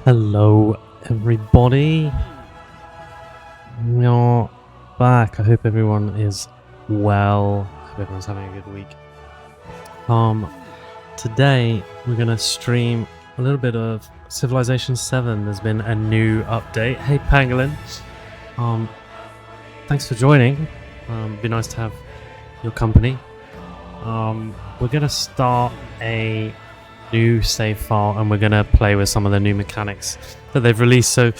Hello, everybody. We are back. I hope everyone is well. I hope everyone's having a good week. Today we're gonna stream a little bit of Civilization 7. There's been a new update. Hey, Pangolin. Thanks for joining. It'd be nice to have your company. We're gonna start a new save file and we're going to play with some of the new mechanics that they've released. So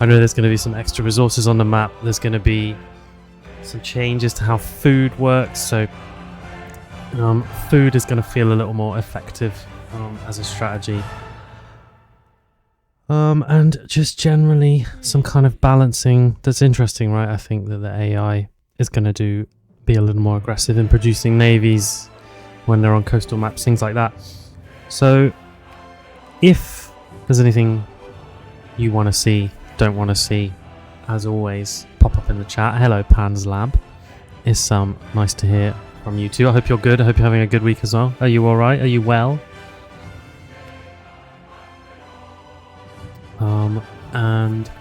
I know there's going to be some extra resources on the map. There's going to be some changes to how food works. So food is going to feel a little more effective as a strategy. And just generally some kind of balancing that's interesting, right? I think that the AI is going to be a little more aggressive in producing navies when they're on coastal maps, things like that. So, if there's anything you want to see, don't want to see, as always, pop up in the chat. Hello, Pan's Lab. It's nice to hear from you too. I hope you're good. I hope you're having a good week as well. Are you all right? Are you well? And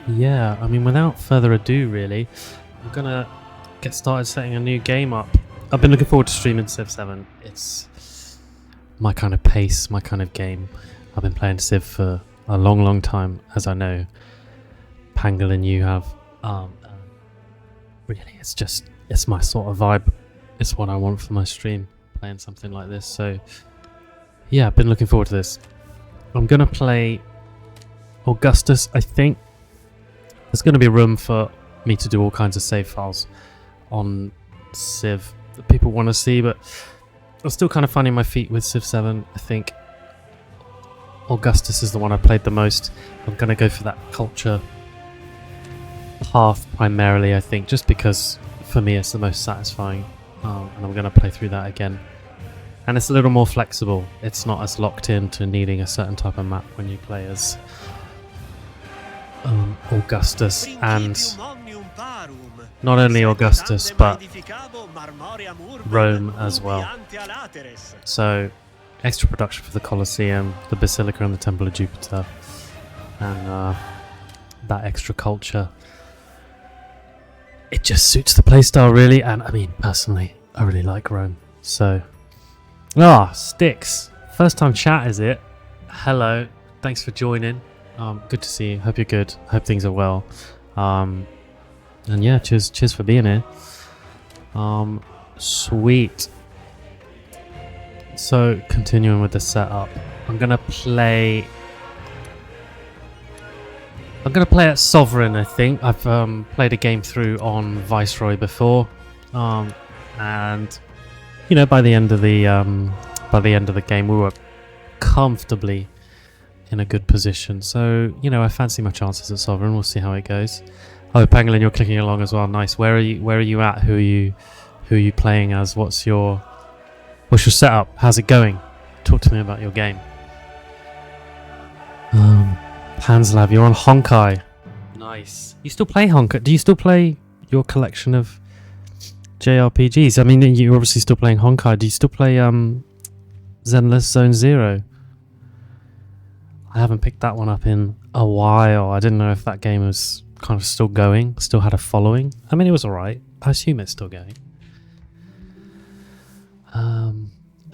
yeah, I mean, without further ado, really, I'm gonna get started setting a new game up. I've been looking forward to streaming Civ 7. It's my kind of pace, my kind of game. I've been playing Civ for a long time, as I know Pangolin you have. Really, it's my sort of vibe. It's what I want for my stream, playing something like this. So yeah, I've been looking forward to this. I'm gonna play Augustus. I think there's gonna be room for me to do all kinds of save files on Civ that people want to see, but I'm still kind of finding my feet with Civ 7. I think Augustus is the one I played the most. I'm going to go for that culture path primarily, I think, just because for me it's the most satisfying. And I'm going to play through that again. And it's a little more flexible. It's not as locked in to needing a certain type of map when you play as Augustus. And not only Augustus, but Rome as well. So, extra production for the Colosseum, the Basilica and the Temple of Jupiter, and that extra culture. It just suits the playstyle, really, and I mean, personally, I really like Rome. So, Sticks. First time chat, is it? Hello, thanks for joining. Good to see you. Hope you're good. Hope things are well. And yeah, cheers for being here. Sweet. So, continuing with the setup, I'm gonna play at Sovereign. I think I've played a game through on Viceroy before, and you know, by the end of the game, we were comfortably in a good position. So, you know, I fancy my chances at Sovereign. We'll see how it goes. Oh, Pangolin, you're clicking along as well. Nice. Where are you at? Who are you playing as? What's your setup? How's it going? Talk to me about your game. Pan's Lab, you're on Honkai. Nice. You still play Honkai? Do you still play your collection of JRPGs? I mean, you're obviously still playing Honkai. Do you still play Zenless Zone Zero? I haven't picked that one up in a while. I didn't know if that game was kind of still going, still had a following. I mean, it was alright. I assume it's still going.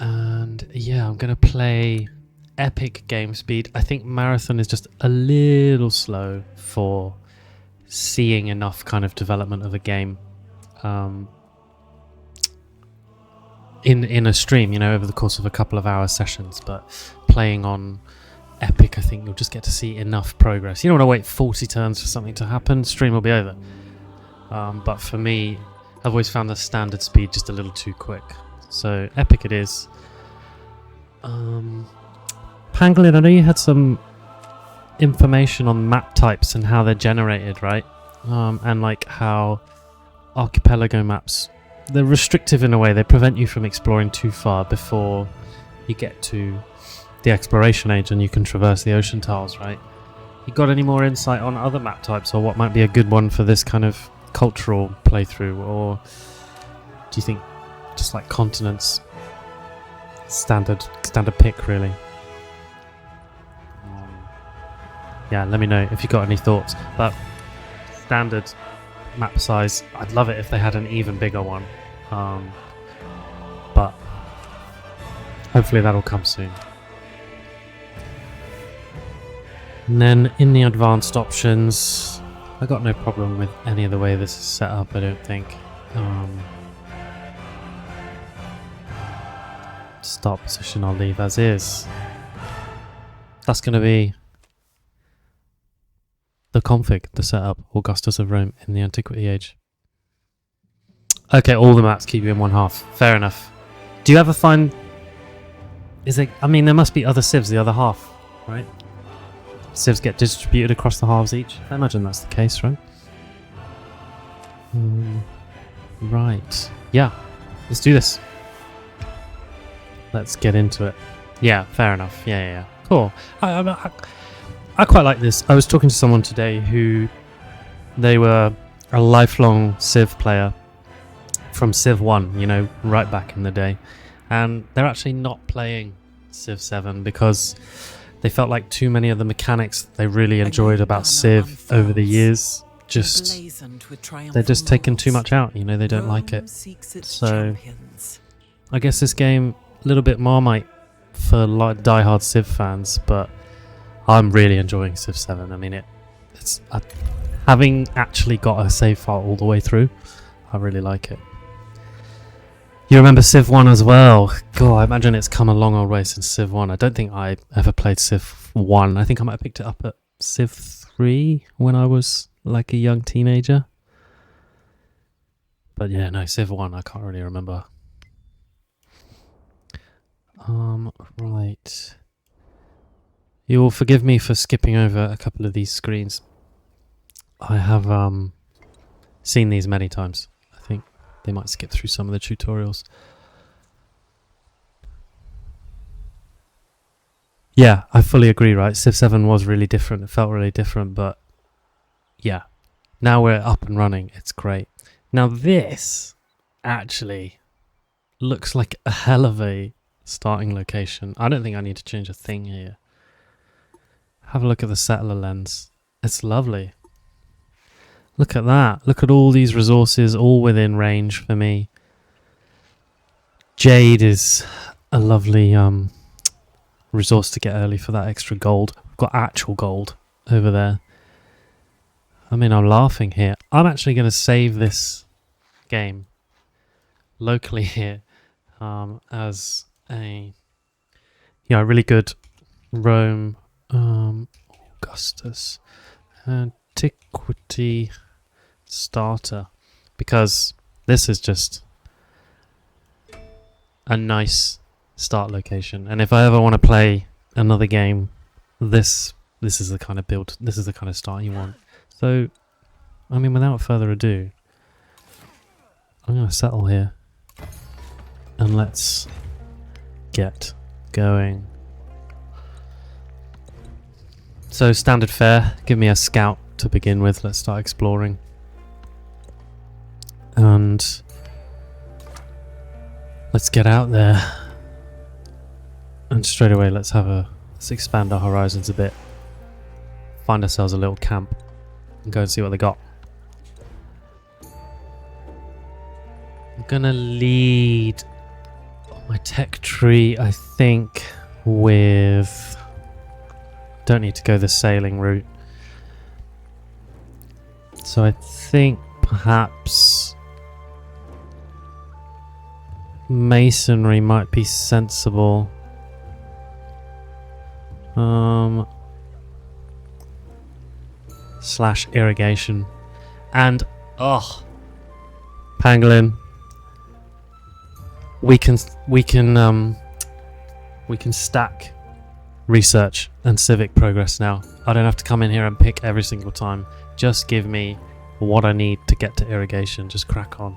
And yeah, I'm gonna play Epic game speed. I think Marathon is just a little slow for seeing enough kind of development of a game in a stream, you know, over the course of a couple of hour sessions. But playing on Epic, I think you'll just get to see enough progress. You don't want to wait 40 turns for something to happen. Stream will be over. But for me, I've always found the standard speed just a little too quick. So Epic it is. Pangolin, I know you had some information on map types and how they're generated, right? And like how archipelago maps, they're restrictive in a way. They prevent you from exploring too far before you get to the exploration age and you can traverse the ocean tiles, right? You got any more insight on other map types, or what might be a good one for this kind of cultural playthrough? Or do you think just like continents, standard pick, really? yeah, let me know if you got any thoughts. But standard map size, I'd love it if they had an even bigger one. But hopefully that'll come soon. And then in the advanced options, I got no problem with any of the way this is set up, I don't think. Start position I'll leave as is. That's going to be the config, the setup, Augustus of Rome in the Antiquity Age. Okay, all the maps keep you in one half. Fair enough. Do you ever find... I mean, there must be other civs the other half, right? Civs get distributed across the halves each. I imagine that's the case, right? Right. Yeah. Let's do this. Let's get into it. Yeah, fair enough. Yeah. Cool. I quite like this. I was talking to someone today who... They were a lifelong Civ player from Civ 1, you know, right back in the day. And they're actually not playing Civ 7 because they felt like too many of the mechanics they really enjoyed about Civ over the years they're just taking too much out, you know, they don't like it. So I guess this game a little bit Marmite for like diehard Civ fans, but I'm really enjoying Civ 7. I mean, it's having actually got a save file all the way through, I really like it. You remember Civ 1 as well? God, I imagine it's come a long old way since Civ 1. I don't think I ever played Civ 1. I think I might have picked it up at Civ 3 when I was like a young teenager. But yeah, no, Civ 1, I can't really remember. Right. You will forgive me for skipping over a couple of these screens. I have seen these many times. I think they might skip through some of the tutorials. Yeah, I fully agree, right? Civ 7 was really different. It felt really different, but yeah. Now we're up and running. It's great. Now this actually looks like a hell of a starting location. I don't think I need to change a thing here. Have a look at the settler lens. It's lovely. Look at that. Look at all these resources all within range for me. Jade is a lovely resource to get early for that extra gold. We've got actual gold over there. I mean, I'm laughing here. I'm actually going to save this game locally here as a really good Rome Augustus Antiquity starter, because this is just a nice start location, and if I ever want to play another game, this is the kind of build, this is the kind of start you want. So I mean, without further ado, I'm going to settle here and let's get going. So standard fare, give me a scout to begin with. Let's start exploring. And let's get out there. And straight away let's expand our horizons a bit. Find ourselves a little camp and go and see what they got. I'm gonna lead my tech tree, I think, with... Don't need to go the sailing route. So I think perhaps masonry might be sensible. Slash irrigation. And pangolin. We can stack research and civic progress now. I don't have to come in here and pick every single time. Just give me what I need to get to irrigation. Just crack on.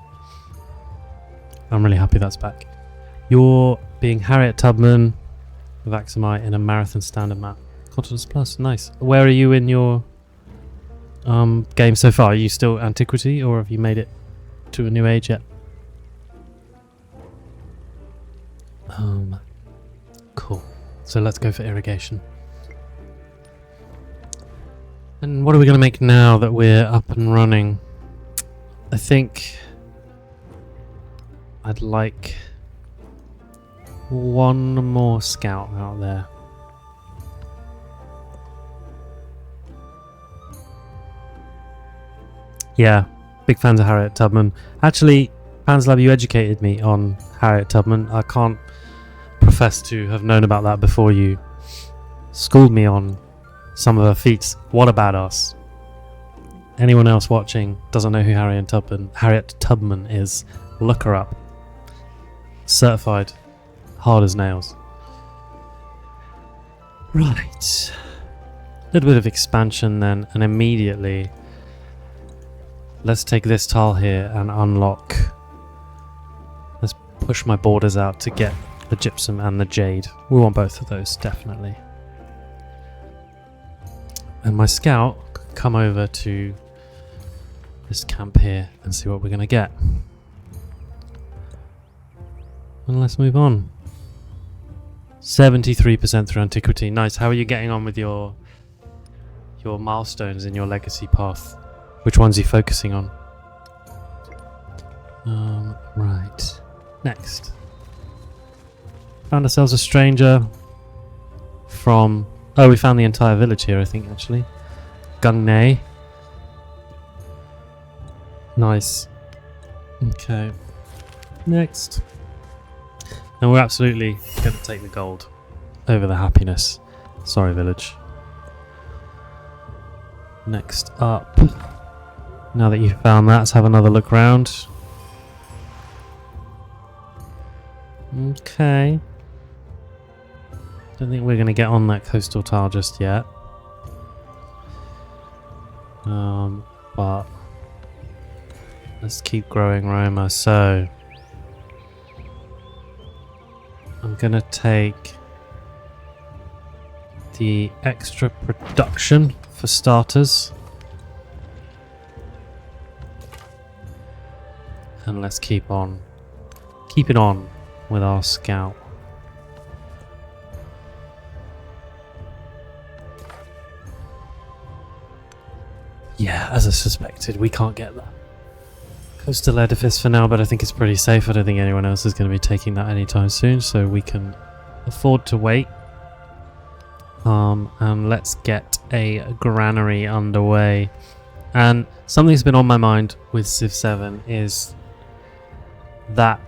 I'm really happy that's back. You're being Harriet Tubman with Axamite in a marathon standard map. Continence Plus, nice. Where are you in your game so far? Are you still Antiquity, or have you made it to a new age yet? Cool. So let's go for irrigation. And what are we going to make now that we're up and running? I think I'd like one more scout out there. Yeah, big fans of Harriet Tubman. Actually, Panslab, you educated me on Harriet Tubman. I can't profess to have known about that before you schooled me on some of her feats. What a badass. Anyone else watching doesn't know who Harriet Tubman is, look her up. Certified. Hard as nails. Right. A little bit of expansion then, and immediately let's take this tile here and unlock. Let's push my borders out to get the gypsum and the jade. We want both of those, definitely. And my scout can come over to this camp here and see what we're going to get. And let's move on. 73% through antiquity. Nice. How are you getting on with your milestones in your legacy path? Which ones are you focusing on? Right. Next. Found ourselves a stranger from... Oh, we found the entire village here, I think, actually. Gungnay. Nice. Okay. Next. And we're absolutely going to take the gold over the happiness. Sorry, village. Next up. Now that you've found that, let's have another look around. Okay. Don't think we're going to get on that coastal tile just yet. But let's keep growing Roma. So I'm going to take the extra production for starters. And let's keep it on with our scout. Yeah, as I suspected, we can't get that coastal edifice for now, but I think it's pretty safe. I don't think anyone else is going to be taking that anytime soon, so we can afford to wait. And let's get a granary underway. And something that's been on my mind with Civ 7 is that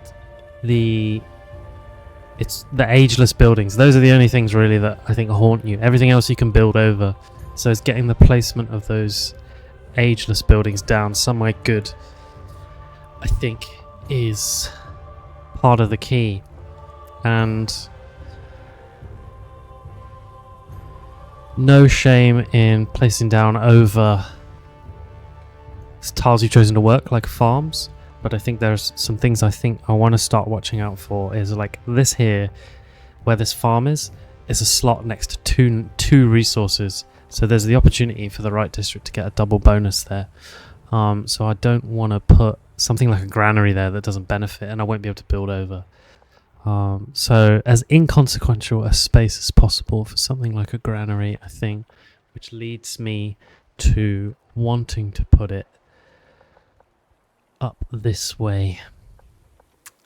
it's the ageless buildings. Those are the only things really that I think haunt you. Everything else you can build over. So it's getting the placement of those ageless buildings down somewhere good, I think, is part of the key. And no shame in placing down over tiles you've chosen to work, like farms. But I think there's some things I think I want to start watching out for, is like this here, where this farm is a slot next to two resources. So there's the opportunity for the right district to get a double bonus there. So I don't want to put something like a granary there that doesn't benefit, and I won't be able to build over. So as inconsequential a space as possible for something like a granary, I think, which leads me to wanting to put it up this way,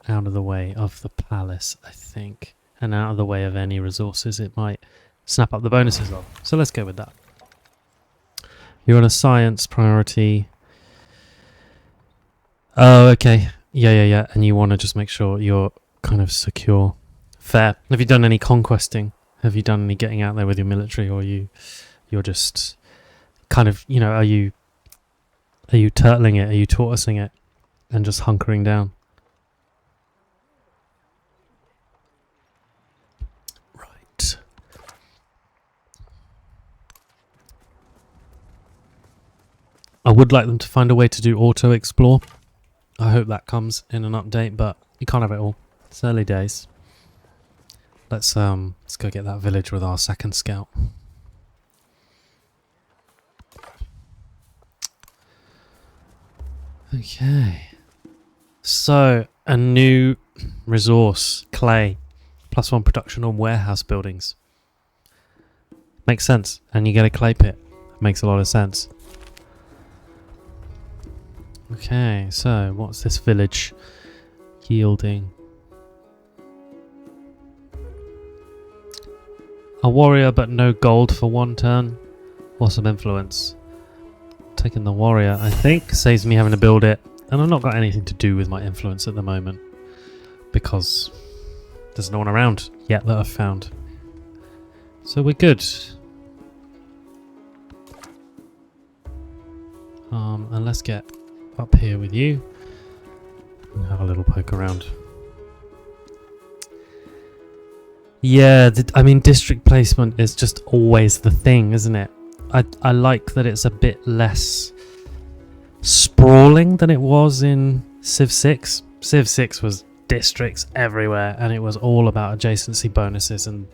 out of the way of the palace, I think, and out of the way of any resources it might snap up the bonuses of. So let's go with that. You're on a science priority. Oh, okay. Yeah. And you want to just make sure you're kind of secure. Fair. Have you done any conquesting? Have you done any getting out there with your military, or you're just kind of, are you turtling it? Are you tortoising it and just hunkering down? Right. I would like them to find a way to do auto explore. I hope that comes in an update, but you can't have it all. It's early days. Let's go get that village with our second scout. Okay. So, a new resource, clay, +1 production on warehouse buildings. Makes sense. And you get a clay pit. makes a lot of sense. Okay, so what's this village yielding? A warrior but no gold for 1 turn. Or some influence. Taking the warrior, I think, saves me having to build it. And I've not got anything to do with my influence at the moment. Because there's no one around yet that I've found. So we're good. And let's get up here with you. And have a little poke around. Yeah, I mean, district placement is just always the thing, isn't it? I like that it's a bit less sprawling than it was in Civ 6. Civ 6 was districts everywhere, and it was all about adjacency bonuses, and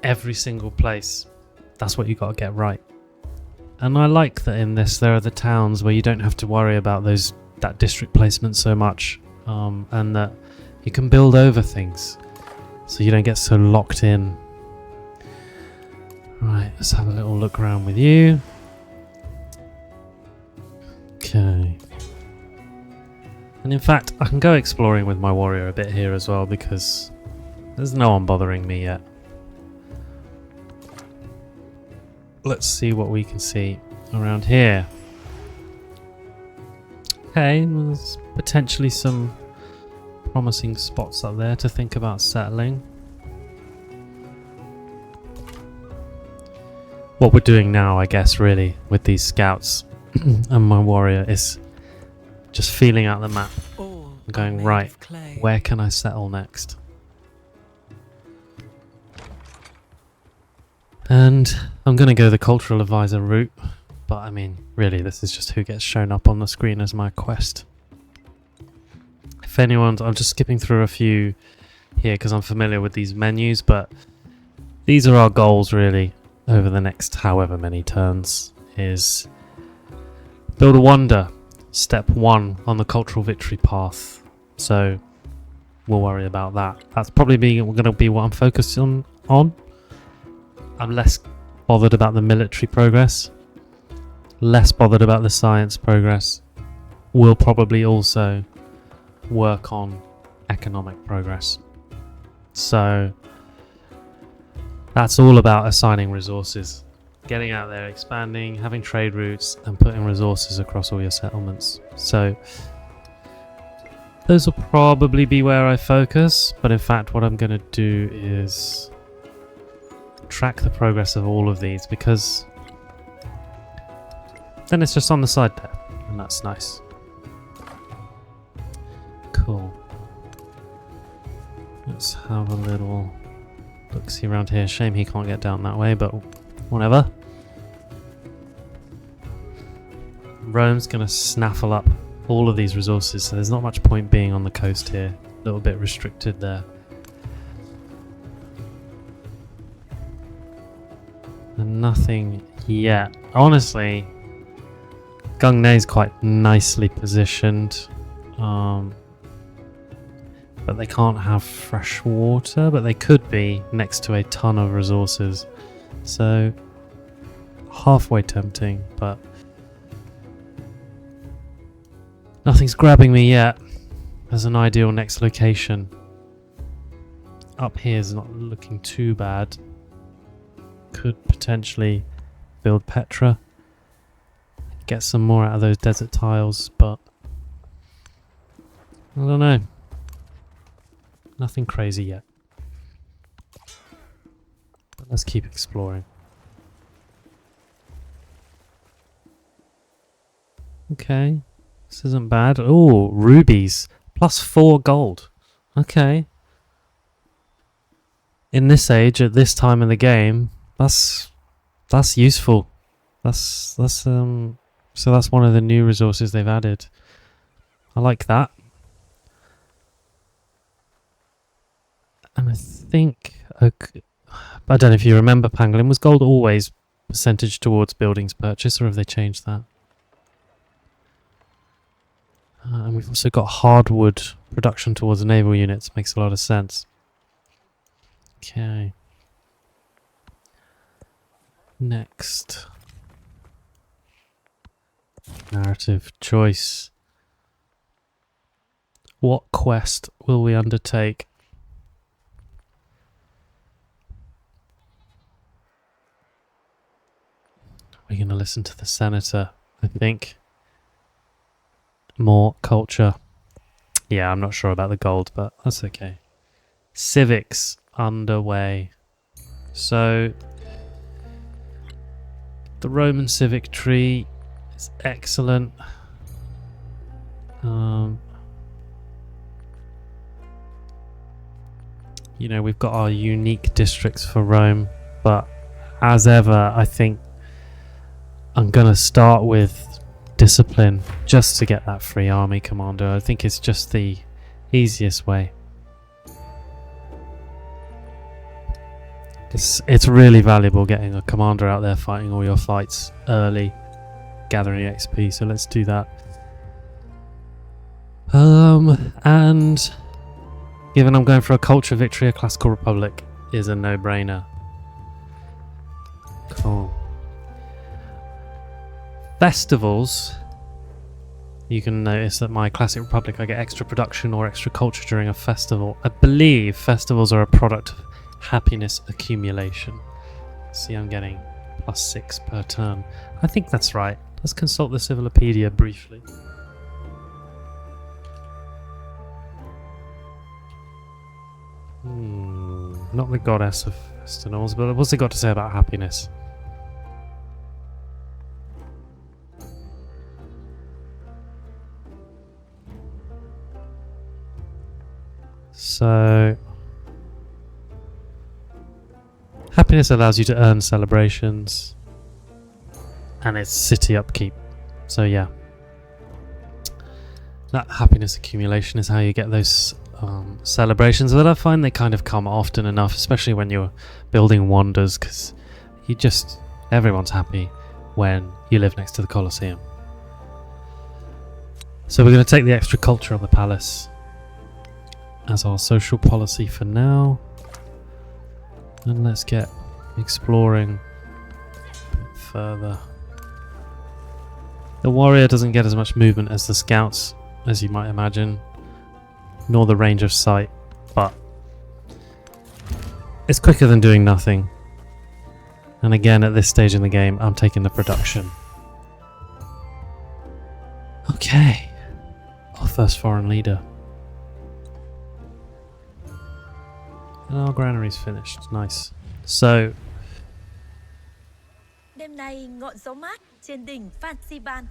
every single place, that's what you got to get right. And I like that in this there are the towns where you don't have to worry about that district placement so much, and that you can build over things. So you don't get so locked in. Right, let's have a little look around with you. Okay. And in fact, I can go exploring with my warrior a bit here as well because there's no one bothering me yet. Let's see what we can see around here. Okay, there's potentially some promising spots up there to think about settling. What we're doing now, I guess, really, with these scouts and my warrior is just feeling out the map and going, right, where can I settle next? And I'm going to go the cultural advisor route, but I mean, really, this is just who gets shown up on the screen as my quest. If anyone's, I'm just skipping through a few here because I'm familiar with these menus, but these are our goals really over the next however many turns. Is build a wonder, step 1 on the cultural victory path. So we'll worry about that. That's probably going to be what I'm focused on. I'm less bothered about the military progress, less bothered about the science progress. We'll probably also work on economic progress. So that's all about assigning resources, getting out there, expanding, having trade routes, and putting resources across all your settlements. So those will probably be where I focus, but in fact what I'm going to do is track the progress of all of these, because then it's just on the side there, and that's nice. Cool. Let's have a little look-see around here. Shame he can't get down that way, but whatever. Rome's going to snaffle up all of these resources, so there's not much point being on the coast here. A little bit restricted there. And nothing yet. Honestly, Gungne's quite nicely positioned. But they can't have fresh water, but they could be next to a ton of resources. So, halfway tempting, but nothing's grabbing me yet as an ideal next location. Up here is not looking too bad. Could potentially build Petra, get some more out of those desert tiles, but I don't know. Nothing crazy yet. But let's keep exploring. Okay, this isn't bad. Oh, rubies. +4 gold. Okay. In this age, at this time in the game, that's useful. So that's one of the new resources they've added. I like that. And I think I don't know if you remember, Pangolin, was gold always percentage towards buildings purchase, or have they changed that? And we've also got hardwood production towards naval units. Makes a lot of sense. Okay. Next. Narrative choice. What quest will we undertake? We're going to listen to the senator, I think. More culture. Yeah, I'm not sure about the gold, but that's okay. Civics underway. So, the Roman civic tree is excellent. You know, we've got our unique districts for Rome, but as ever, I think I'm going to start with discipline just to get that free army commander. I think it's just the easiest way. It's really valuable getting a commander out there fighting all your fights early, gathering XP, so let's do that. And given I'm going for a culture victory, a classical republic is a no-brainer. Cool. Festivals. You can notice that my classic republic, I get extra production or extra culture during a festival. I believe festivals are a product of happiness accumulation. See, I'm getting +6 per turn. I think that's right. Let's consult the Civilopedia briefly. Not the goddess of festivals, but what's it got to say about happiness? So, happiness allows you to earn celebrations, and it's city upkeep. So yeah, that happiness accumulation is how you get those celebrations, but I find they kind of come often enough, especially when you're building wonders, because everyone's happy when you live next to the Colosseum. So we're going to take the extra culture on the palace as our social policy for now, and let's get exploring a bit further. The warrior doesn't get as much movement as the scouts, as you might imagine, nor the range of sight, but it's quicker than doing nothing. And again, at this stage in the game, I'm taking the production. Okay, our first foreign leader. And our granary's finished. Nice. So, đêm nay ngọn gió mát trên đỉnh Fansiban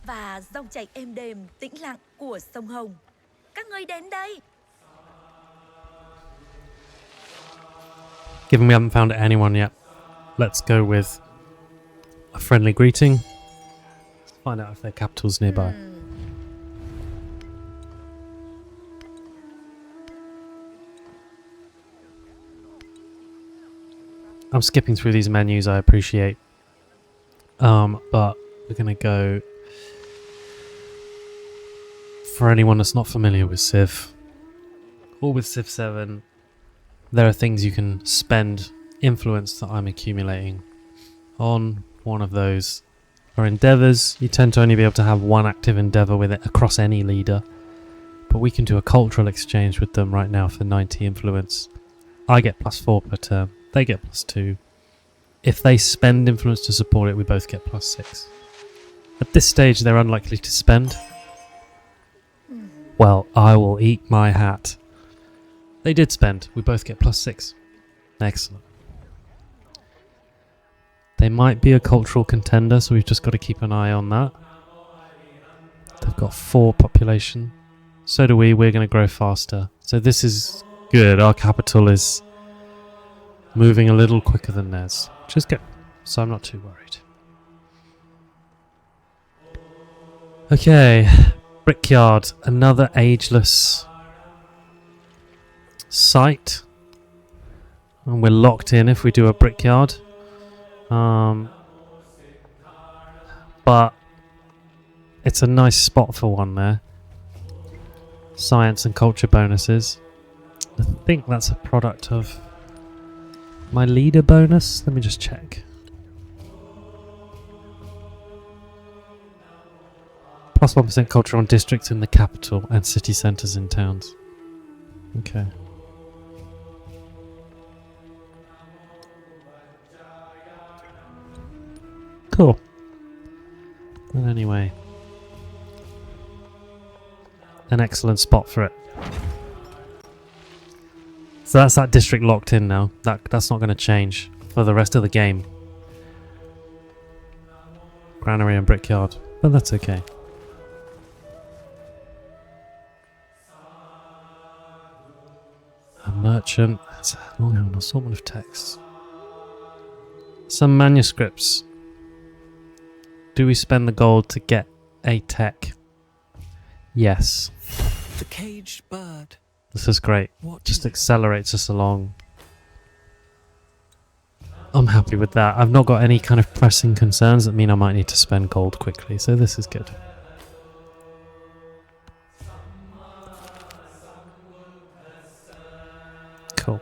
và dòng chảy êm đềm tĩnh lặng của sông Hồng. Các ngươi đến đây. Given we haven't found anyone yet, let's go with a friendly greeting. Let's find out if their capital's nearby. I'm skipping through these menus, I appreciate. But we're going to go... For anyone that's not familiar with Civ, or with Civ 7, there are things you can spend influence that I'm accumulating on. One of those are endeavours. You tend to only be able to have one active endeavour with it across any leader, but we can do a cultural exchange with them right now for 90 influence. I get +4 per turn, they get +2. If they spend influence to support it, we both get +6. At this stage, they're unlikely to spend. Well, I will eat my hat. They did spend. We both get +6. Excellent. They might be a cultural contender, so we've just got to keep an eye on that. They've got 4 population. So do we. We're going to grow faster. So this is good. Our capital is moving a little quicker than theirs, which is good. So I'm not too worried. Okay. Brickyard. Another ageless site. And we're locked in if we do a brickyard. But it's a nice spot for one there. Science and culture bonuses. I think that's a product of my leader bonus. Let me just check. Plus 1% culture on districts in the capital and city centres in towns. Okay. Cool. But anyway, an excellent spot for it. So that's that district locked in now. That's not going to change for the rest of the game. Granary and brickyard, but that's okay. A merchant. That's a long assortment of texts. Some manuscripts. Do we spend the gold to get a tech? Yes. The caged bird. This is great. What Just accelerates us along. I'm happy with that. I've not got any kind of pressing concerns that mean I might need to spend gold quickly, so this is good. Cool.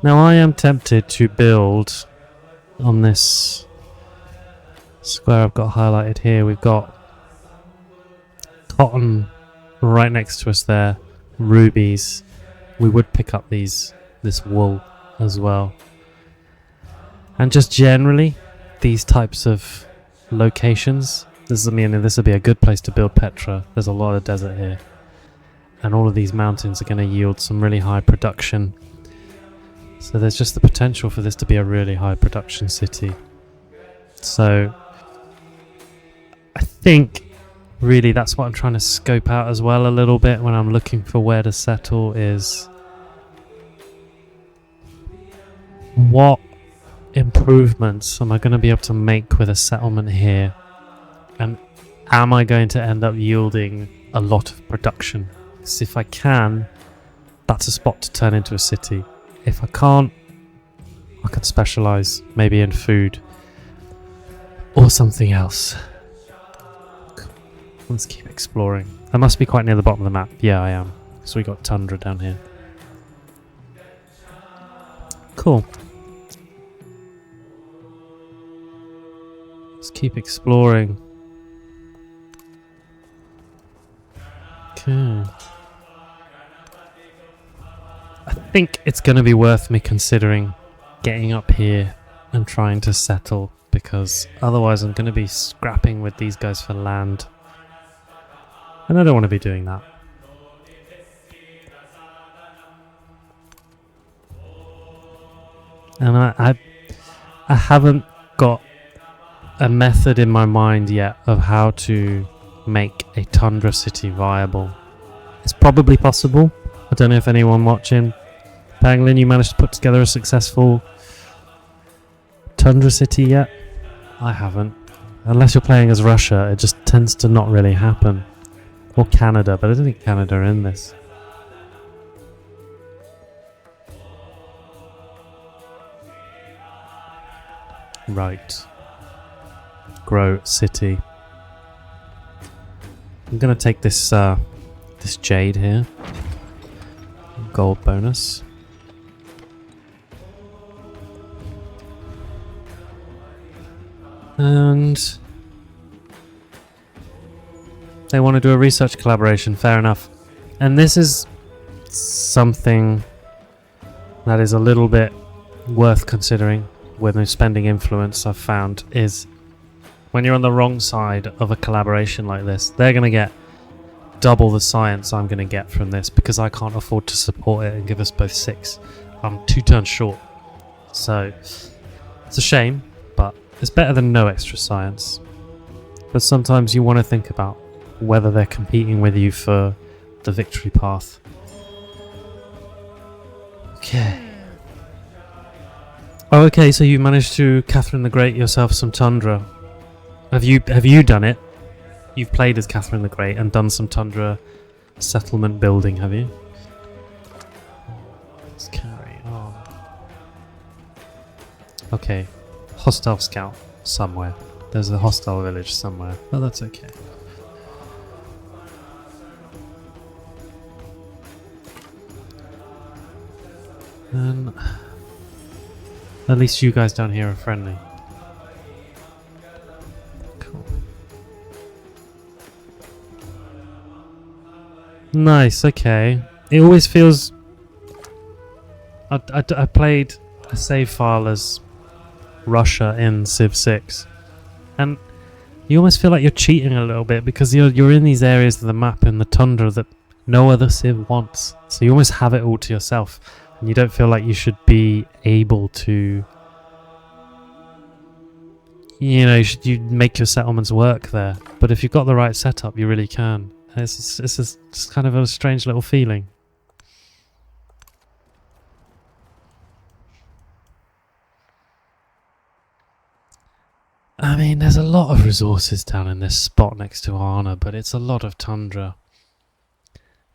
Now I am tempted to build on this square I've got highlighted here. We've got cotton right next to us there, rubies. We would pick up this wool as well. And just generally, these types of locations, this would be a good place to build Petra. There's a lot of desert here. And all of these mountains are going to yield some really high production. So there's just the potential for this to be a really high production city. So I think really that's what I'm trying to scope out as well a little bit when I'm looking for where to settle is what improvements am I going to be able to make with a settlement here, and am I going to end up yielding a lot of production? Because if I can, that's a spot to turn into a city. If I can't, I can specialize maybe in food or something else. Let's keep exploring. I must be quite near the bottom of the map. Yeah, I am. So we got tundra down here. Cool. Let's keep exploring. Okay. I think it's going to be worth me considering getting up here and trying to settle, because otherwise I'm going to be scrapping with these guys for land. And I don't want to be doing that. And I haven't got a method in my mind yet of how to make a tundra city viable. It's probably possible. I don't know if anyone watching, Panglin, you managed to put together a successful tundra city yet? I haven't. Unless you're playing as Russia, it just tends to not really happen. Or Canada, but I don't think Canada are in this. Right. Grow city. I'm gonna take this this jade here. Gold bonus. And they want to do a research collaboration, fair enough. And this is something that is a little bit worth considering when spending influence, I've found, is when you're on the wrong side of a collaboration like this, they're going to get double the science I'm going to get from this, because I can't afford to support it and give us both 6. I'm 2 turns short. So it's a shame, but it's better than no extra science. But sometimes you want to think about whether they're competing with you for the victory path. Okay. Oh, okay, so you managed to Catherine the Great yourself some tundra. Have you done it? You've played as Catherine the Great and done some tundra settlement building, have you? Let's carry on. Okay. Hostile scout somewhere. There's a hostile village somewhere, but that's okay. And at least you guys down here are friendly. Cool. Nice, okay. It always feels... I played a save file as Russia in Civ 6. And you almost feel like you're cheating a little bit because you're in these areas of the map in the tundra that no other Civ wants. So you almost have it all to yourself. And you don't feel like you should be able to... You know, you make your settlements work there. But if you've got the right setup, you really can. It's just kind of a strange little feeling. I mean, there's a lot of resources down in this spot next to Arna, but it's a lot of tundra.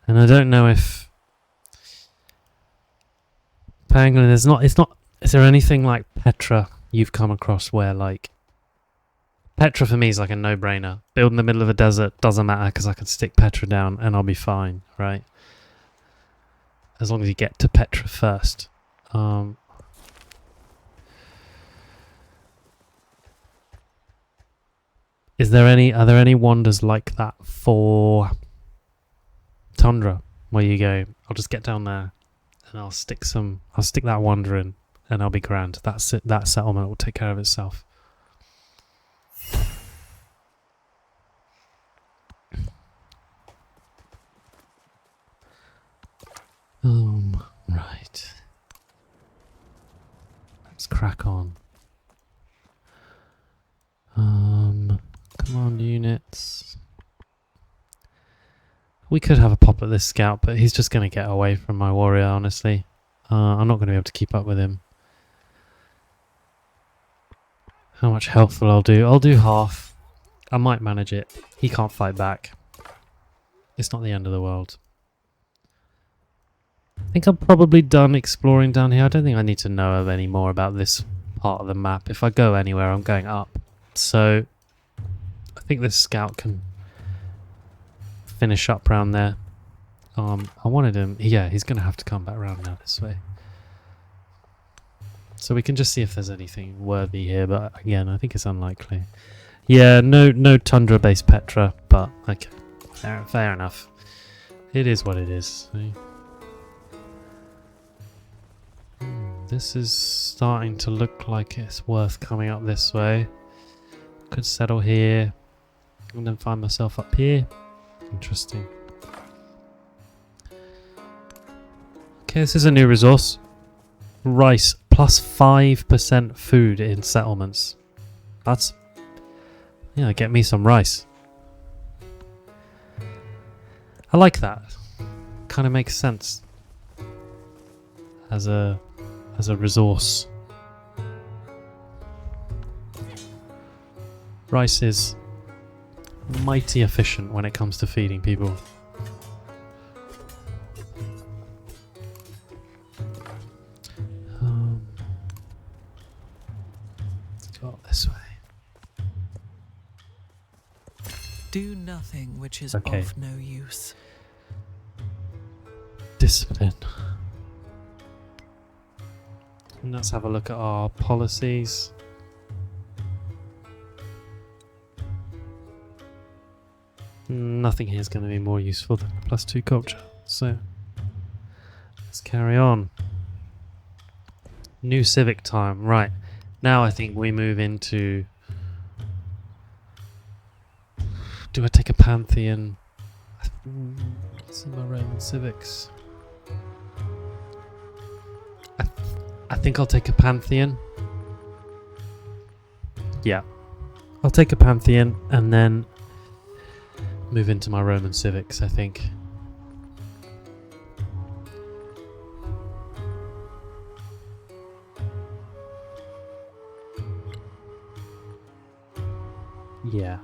And I don't know if... Pangolin, is there anything like Petra you've come across where, like... Petra for me is like a no-brainer. Build in the middle of a desert, doesn't matter because I can stick Petra down and I'll be fine, right? As long as you get to Petra first. Are there any wonders like that for Tundra where you go, I'll just get down there and I'll stick that wonder in and I'll be grand. That's it, that settlement will take care of itself. Right. Let's crack on. Command units. We could have a pop at this scout, but he's just going to get away from my warrior, honestly. I'm not going to be able to keep up with him. How much health will I do? I'll do half. I might manage it. He can't fight back. It's not the end of the world. I think I'm probably done exploring down here. I don't think I need to know any more about this part of the map. If I go anywhere, I'm going up. So, I think this scout can finish up round there. I wanted him... Yeah, he's going to have to come back round now this way. So we can just see if there's anything worthy here, but again, I think it's unlikely. Yeah, no Tundra-based Petra, but okay. Fair enough. It is what it is. See? This is starting to look like it's worth coming up this way. Could settle here and then find myself up here. Interesting. Okay, this is a new resource. Rice plus 5% food in settlements. That's... Yeah, get me some rice. I like that. Kind of makes sense. As a resource. Rice is mighty efficient when it comes to feeding people. Let's go up this way. Do nothing which is Okay. of no use. Discipline. And let's have a look at our policies. Nothing here is going to be more useful than a +2 culture. So let's carry on. New civic time. Right. Now I think we move into... Do I take a Pantheon? What's in my Roman civics? I think I'll take a Pantheon. Yeah. I'll take a Pantheon and then move into my Roman civics, I think. Yeah.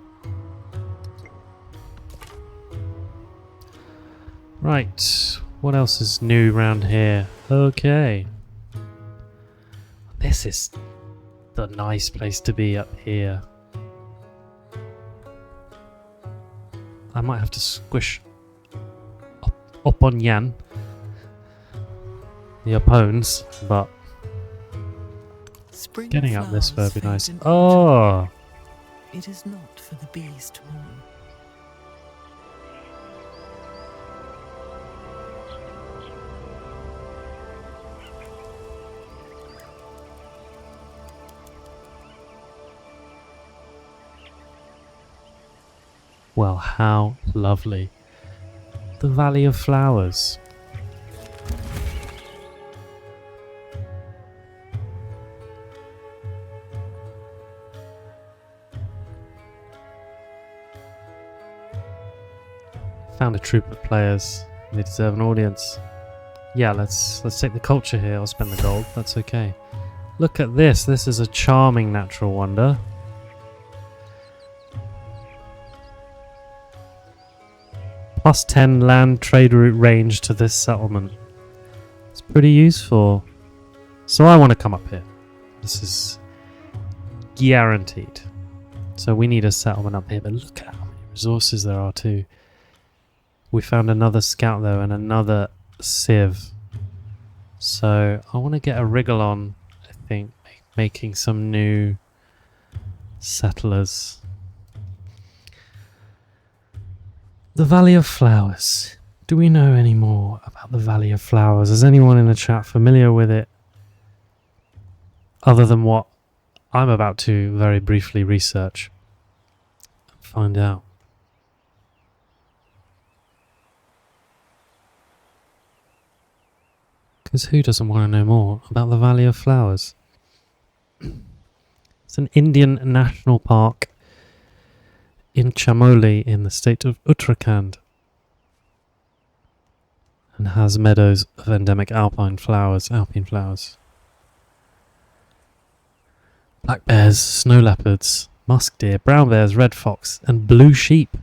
Right. What else is new around here? Okay. This is the nice place to be up here. I might have to squish up on Yan, the opponents, but Spring getting up this way flowers would be nice. fade in autumn. Oh, It is not for the bees to mourn. Well, how lovely. The Valley of Flowers. Found a troop of players. They deserve an audience. Yeah, let's take the culture here. I'll spend the gold. That's okay. Look at this. This is a charming natural wonder. +10 land trade route range to this settlement. It's pretty useful. So I want to come up here. This is guaranteed. So we need a settlement up here, but look at how many resources there are too. We found another scout though and another sieve. So I want to get a wriggle on, I think, making some new settlers. The Valley of Flowers. Do we know any more about the Valley of Flowers? Is anyone in the chat familiar with it? Other than what I'm about to very briefly research and find out. Because who doesn't want to know more about the Valley of Flowers? It's an Indian national park in Chamoli in the state of Uttarakhand and has meadows of endemic alpine flowers. Black bears, snow leopards, musk deer, brown bears, red fox and blue sheep.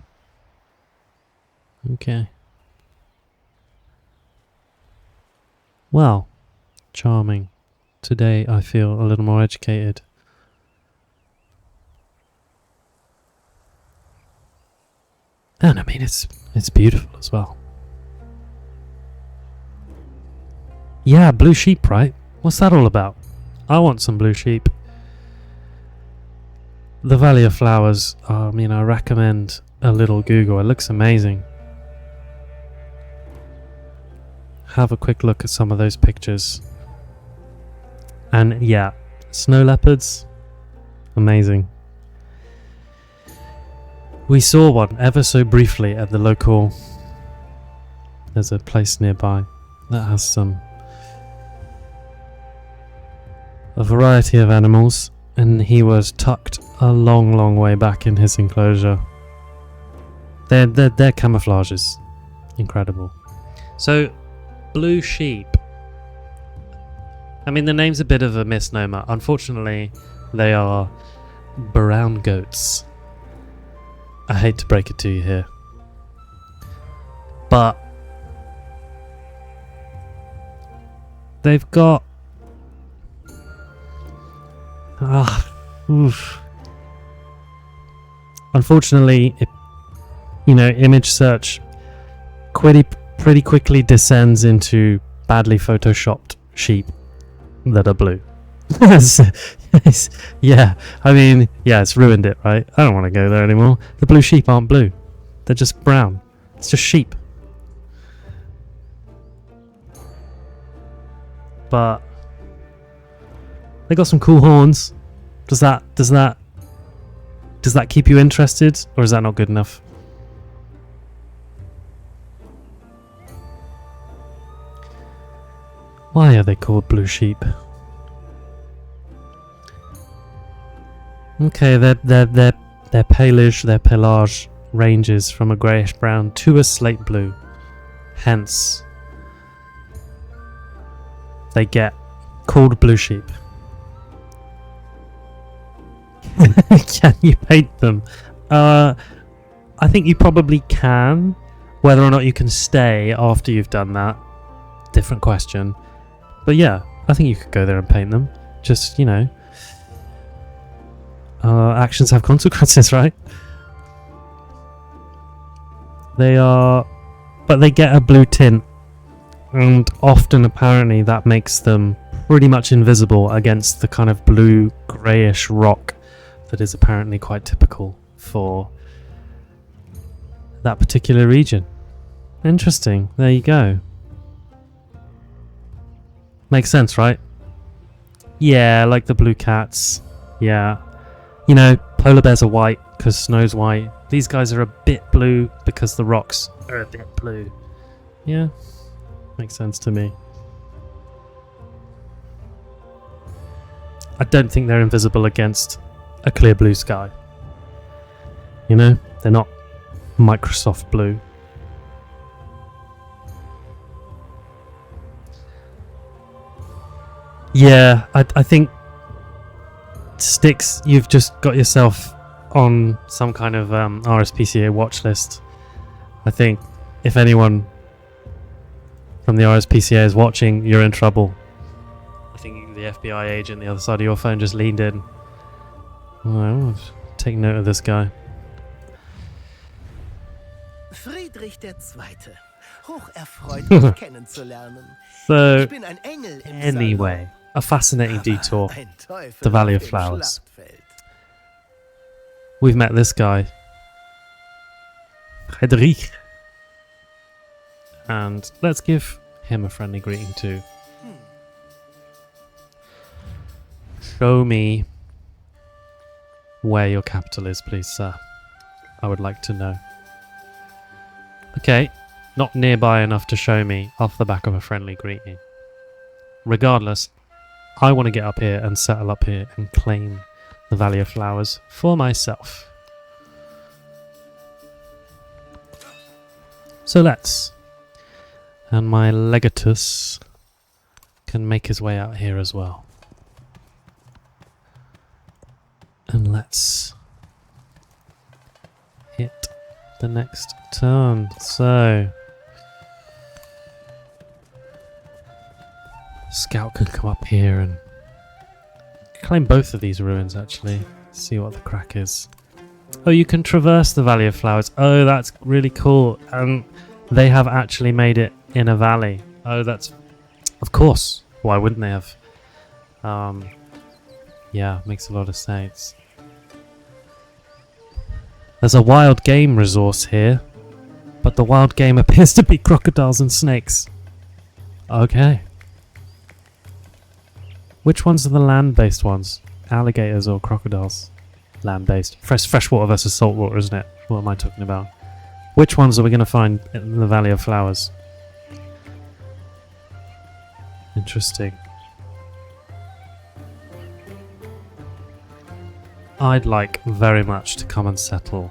Okay. Well, charming. Today I feel a little more educated. And I mean, it's beautiful as well. Yeah, blue sheep, right? What's that all about? I want some blue sheep. The Valley of Flowers, I mean, I recommend a little Google. It looks amazing. Have a quick look at some of those pictures. And yeah, snow leopards, amazing. We saw one ever so briefly at the local... There's a place nearby that has a variety of animals, and he was tucked a long way back in his enclosure. Their camouflage is incredible. So, blue sheep. I mean, the name's a bit of a misnomer. Unfortunately, they are brown goats. I hate to break it to you here, but they've got unfortunately, image search pretty quickly descends into badly photoshopped sheep that are blue. Yeah, I mean, yeah, it's ruined it, right? I don't want to go there anymore. The blue sheep aren't blue. They're just brown. It's just sheep. But they got some cool horns. Does that keep you interested, or is that not good enough? Why are they called blue sheep? Okay, their pelage ranges from a greyish brown to a slate blue. Hence, they get called blue sheep. Can you paint them? I think you probably can. Whether or not you can stay after you've done that, different question. But yeah, I think you could go there and paint them. Just, actions have consequences, right? But they get a blue tint, and often apparently that makes them pretty much invisible against the kind of blue greyish rock that is apparently quite typical for that particular region. Interesting. There you go. Makes sense, right? Yeah, like the blue cats. Yeah. Polar bears are white because snow's white. These guys are a bit blue because the rocks are a bit blue. Yeah, makes sense to me. I don't think they're invisible against a clear blue sky. You know, they're not Microsoft blue. Yeah, I think Sticks, you've just got yourself on some kind of RSPCA watch list. I think if anyone from the RSPCA is watching, you're in trouble. I think the FBI agent on the other side of your phone just leaned in. Well, take note of this guy. Friedrich II. Hocherfreut, dich kennenzulernen. So, Ich bin ein Engel im anyway, a fascinating Salon, detour. aber ein Teufel The Valley auf of dem Flowers. Schlachtfeld. We've met this guy, Friedrich, and let's give him a friendly greeting too. Show me where your capital is, please, sir. I would like to know. Okay, not nearby enough to show me off the back of a friendly greeting. Regardless, I want to get up here and settle up here and claim the Valley of Flowers for myself. So let's. And my legatus can make his way out here as well. And let's hit the next turn. So Scout can come up here and claim both of these ruins actually. See what the crack is. Oh, you can traverse the Valley of Flowers. Oh, that's really cool. And they have actually made it in a valley. Oh, that's... Of course. Why wouldn't they have? Yeah, makes a lot of sense. There's a wild game resource here, but the wild game appears to be crocodiles and snakes. Okay. Which ones are the land-based ones? Alligators or crocodiles? Land-based. Freshwater versus saltwater, isn't it? What am I talking about? Which ones are we going to find in the Valley of Flowers? Interesting. I'd like very much to come and settle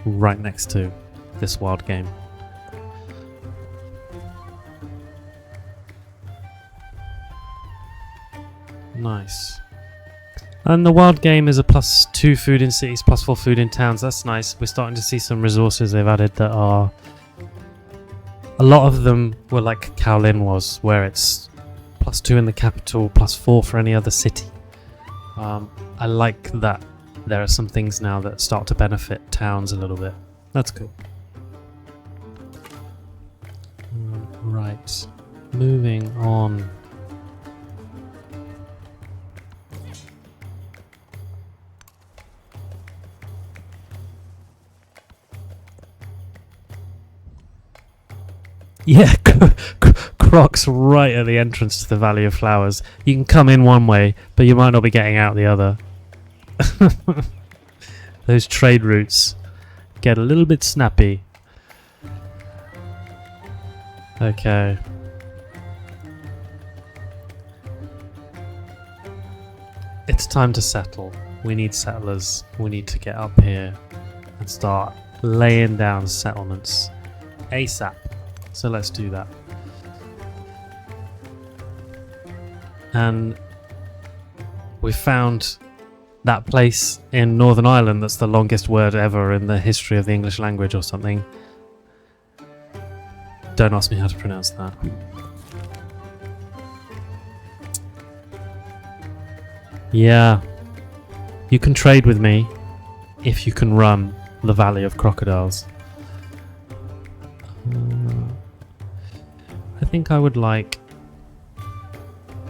right next to this wild game. Nice. And the wild game is a +2 food in cities, +4 food in towns. That's nice. We're starting to see some resources they've added that are... A lot of them were like Kowloon was, where it's +2 in the capital, +4 for any other city. I like that there are some things now that start to benefit towns a little bit. That's cool. Right. Moving on. Yeah, Croc's right at the entrance to the Valley of Flowers. You can come in one way, but you might not be getting out the other. Those trade routes get a little bit snappy. Okay. It's time to settle. We need settlers. We need to get up here and start laying down settlements ASAP. So let's do that. And we found that place in Northern Ireland that's the longest word ever in the history of the English language or something. Don't ask me how to pronounce that. Yeah. You can trade with me if you can run the Valley of Crocodiles. I think I would like...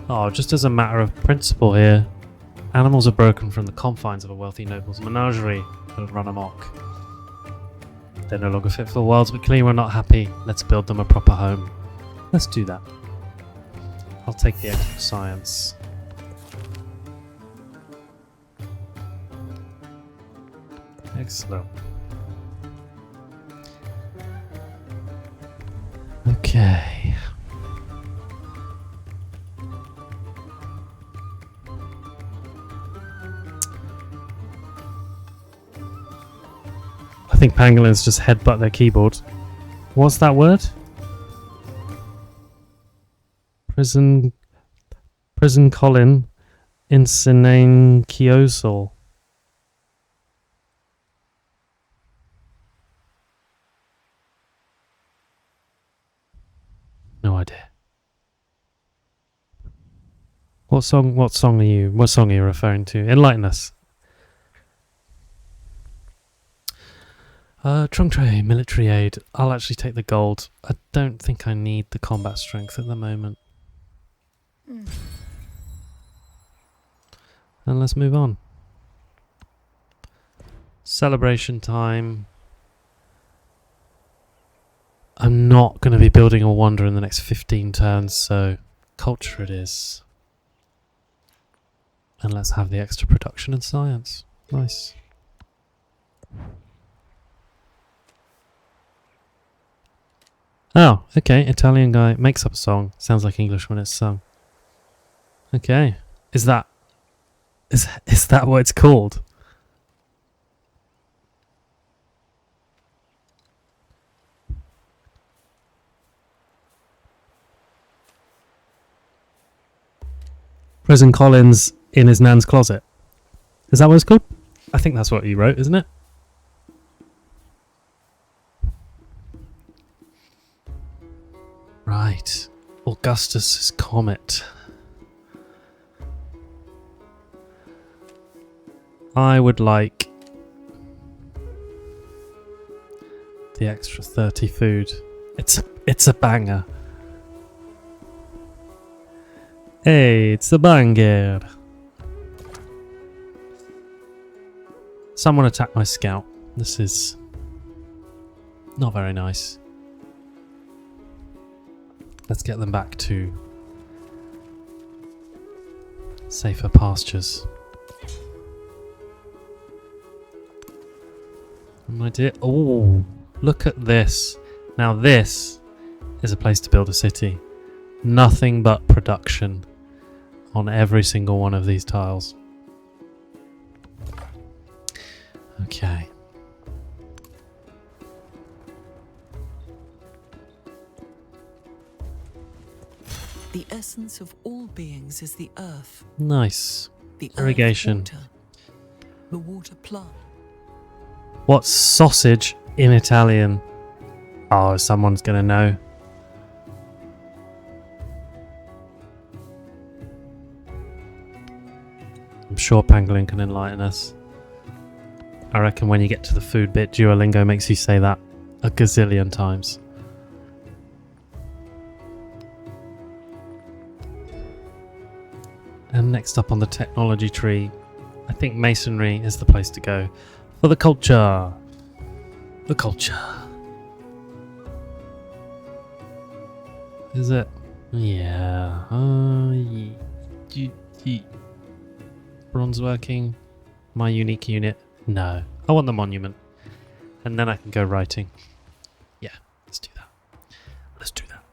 Oh, just as a matter of principle here, animals are broken from the confines of a wealthy noble's menagerie that have run amok. They're no longer fit for the wilds, but clearly we're not happy. Let's build them a proper home. Let's do that. I'll take the extra science. Excellent. Okay. I think pangolins just headbutt their keyboard. What's that word? Prison Colin Insinane Kiosol. No idea. What song are you referring to? Enlighten us. Trunk tray, military aid. I'll actually take the gold. I don't think I need the combat strength at the moment. And let's move on. Celebration time. I'm not going to be building a wonder in the next 15 turns, so culture it is. And let's have the extra production in science. Nice. Oh, okay. Italian guy makes up a song. Sounds like English when it's sung. Okay. Is that what it's called? President Collins in his nan's closet. Is that what it's called? I think that's what you wrote, isn't it? Right. Augustus's comet. I would like the extra 30 food. It's a banger. Hey, it's a banger. Someone attacked my scout. This is not very nice. Let's get them back to safer pastures. My dear, oh, look at this. Now this is a place to build a city. Nothing but production on every single one of these tiles. Okay. The essence of all beings is the earth. Nice. The Irrigation. Earth, water, the water plant. What's sausage in Italian? Oh, someone's gonna know. I'm sure Pangolin can enlighten us. I reckon when you get to the food bit, Duolingo makes you say that a gazillion times. And next up on the technology tree, I think masonry is the place to go for the culture. The culture. Is it? Yeah. Bronze working. My unique unit. No. I want the monument. And then I can go writing. Yeah, let's do that. Let's do that.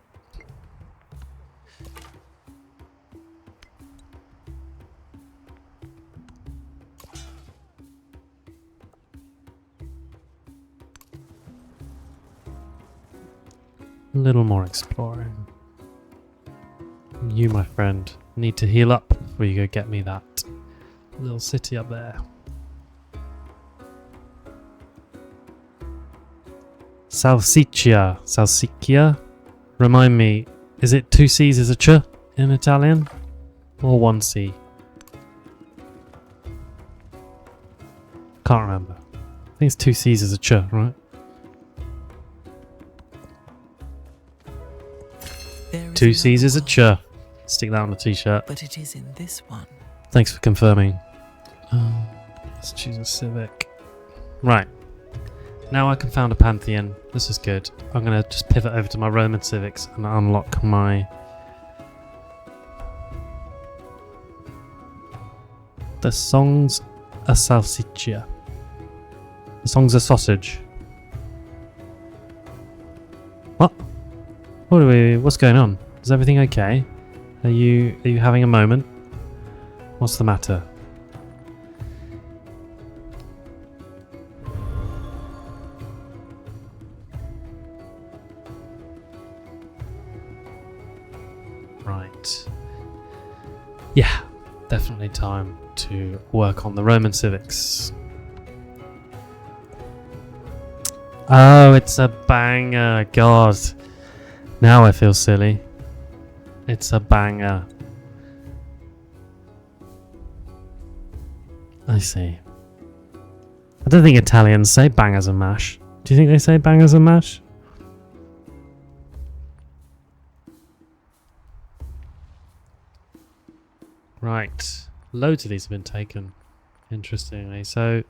A little more exploring. You, my friend, need to heal up before you go get me that little city up there. Salsiccia. Remind me, is it 2 C's is a ch in Italian? Or 1 C? Can't remember. I think it's 2 C's is a ch, right? There is 2 C's is a another ch. Stick that on the t-shirt. But it is in this one. Thanks for confirming. Let's choose a civic. Right. Now I can found a pantheon. This is good. I'm going to just pivot over to my Roman civics and unlock my... The songs a salsiccia. The song's a sausage. What? What's going on? Is everything okay? Are you having a moment? What's the matter? Right. Yeah, definitely time to work on the Roman civics. Oh, it's a banger. God. Now I feel silly. It's a banger. I see. I don't think Italians say bangers and mash. Do you think they say bangers and mash? Right. Loads of these have been taken. Interestingly. So...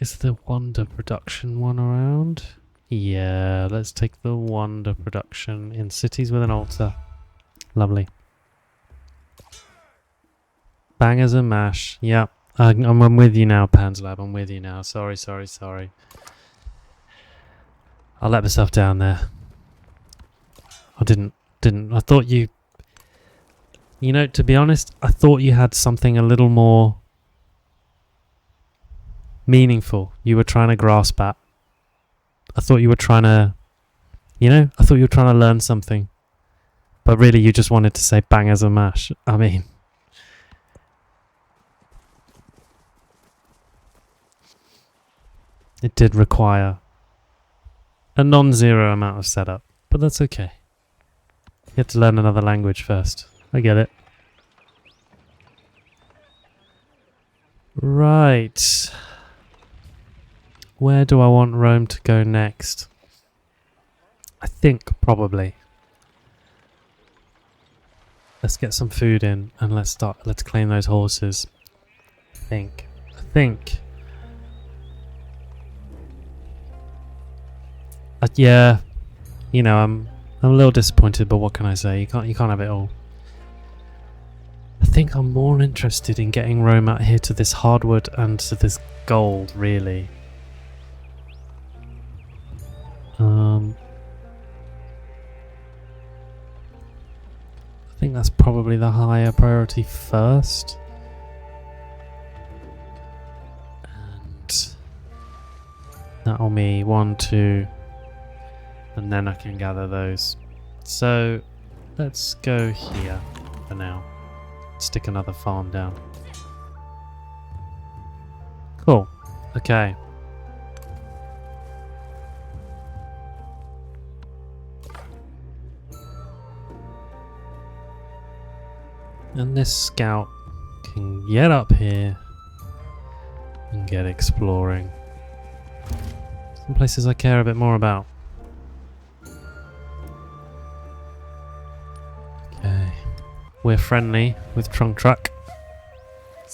is the Wonder Production one around? Yeah, let's take the Wonder Production in cities with an altar. Lovely. Bangers and mash. Yep. I'm with you now, Panslab. I'm with you now. Sorry. I let myself down there. I didn't. I thought you... You know, to be honest, I thought you had something a little more... meaningful you were trying to grasp at. I thought you were trying to, I thought you were trying to learn something, but really you just wanted to say bangers and mash. I mean, it did require a non-zero amount of setup, but that's okay. You had to learn another language first. I get it. Right. Where do I want Rome to go next? I think probably. Let's get some food in and let's claim those horses. I think. Yeah. I'm a little disappointed, but what can I say? You can't have it all. I think I'm more interested in getting Rome out here to this hardwood and to this gold, really. I think that's probably the higher priority first. And that'll be 1, 2, and then I can gather those. So let's go here for now. Stick another farm down. Cool. Okay. And this scout can get up here and get exploring. Some places I care a bit more about. Okay. We're friendly with Trunk Truck. We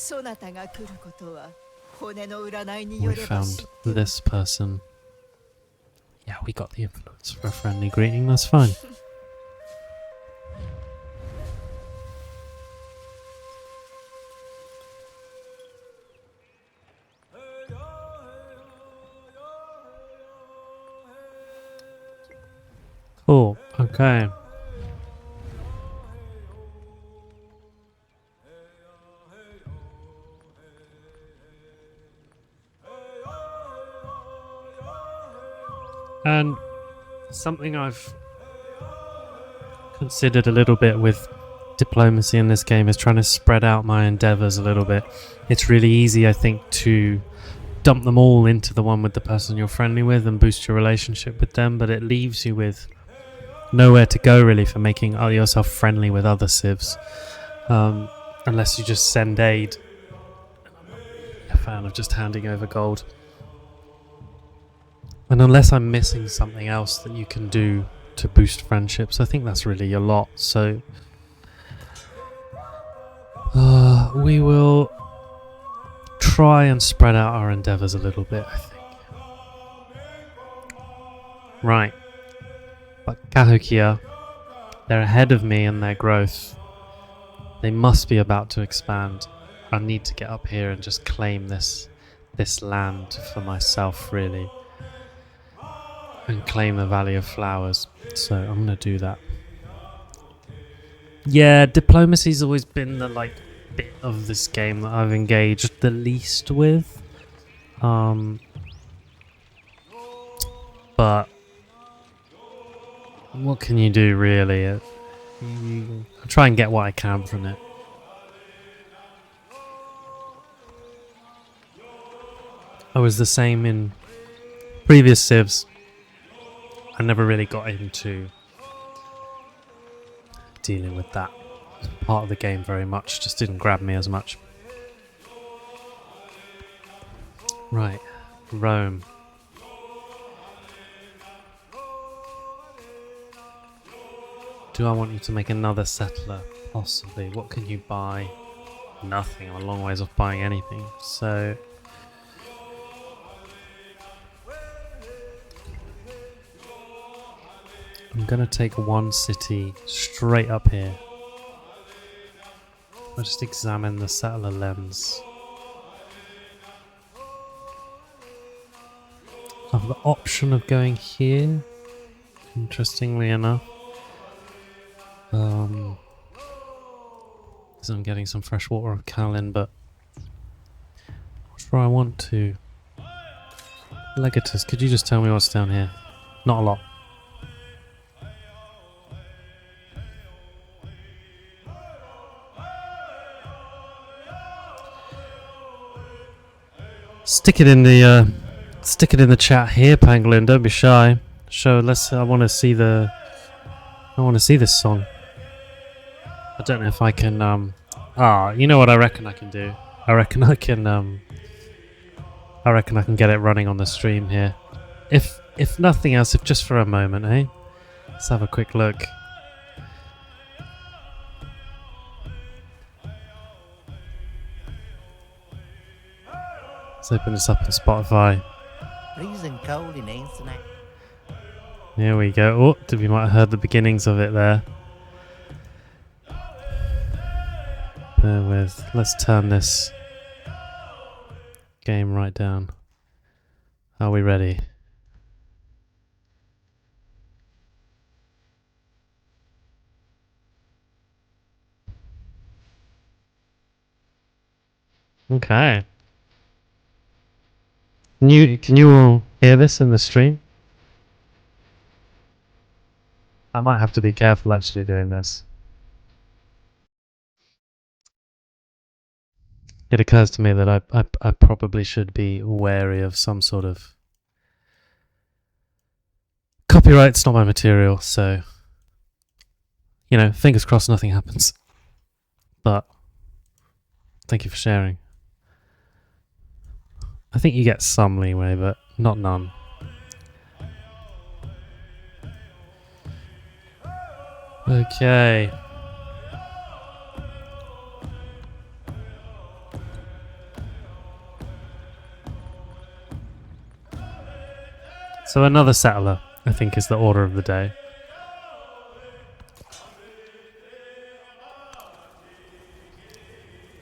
found this person. Yeah, we got the influence for a friendly greeting, that's fine. Cool, okay. And something I've considered a little bit with diplomacy in this game is trying to spread out my endeavors a little bit. It's really easy, I think, to dump them all into the one with the person you're friendly with and boost your relationship with them, but it leaves you with nowhere to go really for making yourself friendly with other civs, unless you just send aid. I'm a fan of just handing over gold. And unless I'm missing something else that you can do to boost friendships, I think that's really a lot. So we will try and spread out our endeavours a little bit, I think. Right. But Cahokia, they're ahead of me in their growth. They must be about to expand. I need to get up here and just claim this land for myself, really. And claim the Valley of Flowers. So I'm going to do that. Yeah, diplomacy's always been the bit of this game that I've engaged the least with. But what can you do, really? I try and get what I can from it. I was the same in previous civs. I never really got into dealing with that part of the game very much. Just didn't grab me as much. Right, Rome. Do I want you to make another settler? Possibly. What can you buy? Nothing. I'm a long ways off buying anything. So I'm gonna take one city straight up here. I'll just examine the settler lens. I have the option of going here, interestingly enough. Because I'm getting some fresh water of Kalin, but I'm not sure I want to. Legatus, could you just tell me what's down here? Not a lot. Stick it in the chat here, Pangolin. Don't be shy. I want to see this song. I don't know if I can. You know what I reckon I can do. I reckon I can get it running on the stream here. If nothing else, if just for a moment, eh? Let's have a quick look. Let's open this up on Spotify. Freezing cold in Amsterdam. Here we go. Oh, we might have heard the beginnings of it there. Bear with. Let's turn this game right down. Are we ready? Okay. Can you all hear this in the stream? I might have to be careful actually doing this. It occurs to me that I probably should be wary of some sort of copyright. It's not my material, so fingers crossed nothing happens. But thank you for sharing. I think you get some leeway, but not none. Okay. So another settler, I think, is the order of the day.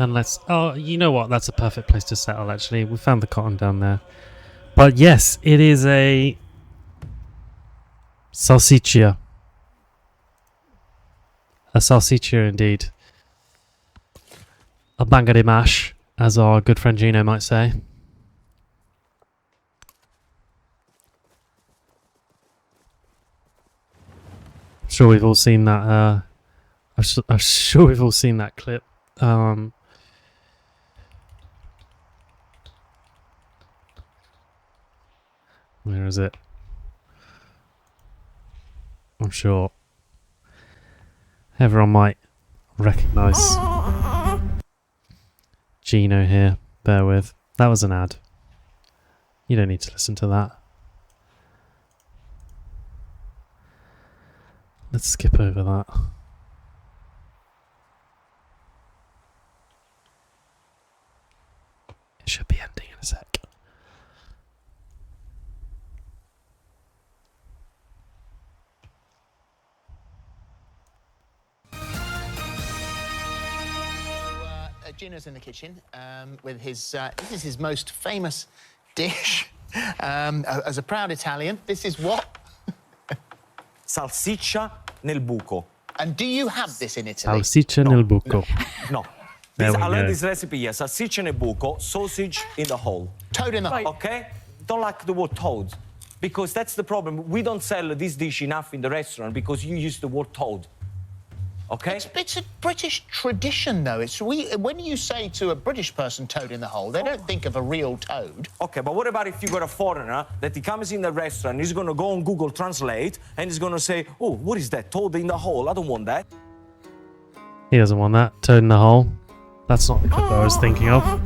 And let's... Oh, you know what? That's a perfect place to settle, actually. We found the cotton down there. But yes, it is a... salsiccia. A salsiccia, indeed. A banga de mash, as our good friend Gino might say. I'm sure we've all seen that. I'm sure we've all seen that clip. Where is it? I'm sure everyone might recognise Gino here. Bear with. That was an ad. You don't need to listen to that. Let's skip over that. It should be ending in a sec. Gino's in the kitchen with his. This is his most famous dish. As a proud Italian, this is what? Salsiccia nel buco. And do you have this in Italy? Salsiccia nel buco. No. There we I learned go. this recipe here. Salsiccia nel buco, sausage in the hole. Toad in the hole. Okay? Don't like the word toad. Because that's the problem. We don't sell this dish enough in the restaurant because you use the word toad. Okay? It's a British tradition, though. When you say to a British person toad in the hole, they don't think of a real toad. Okay, but what about if you got a foreigner that he comes in the restaurant, he's gonna go on Google Translate and he's gonna say, oh, what is that? Toad in the hole? I don't want that. He doesn't want that. Toad in the hole. That's not the cook I was thinking of.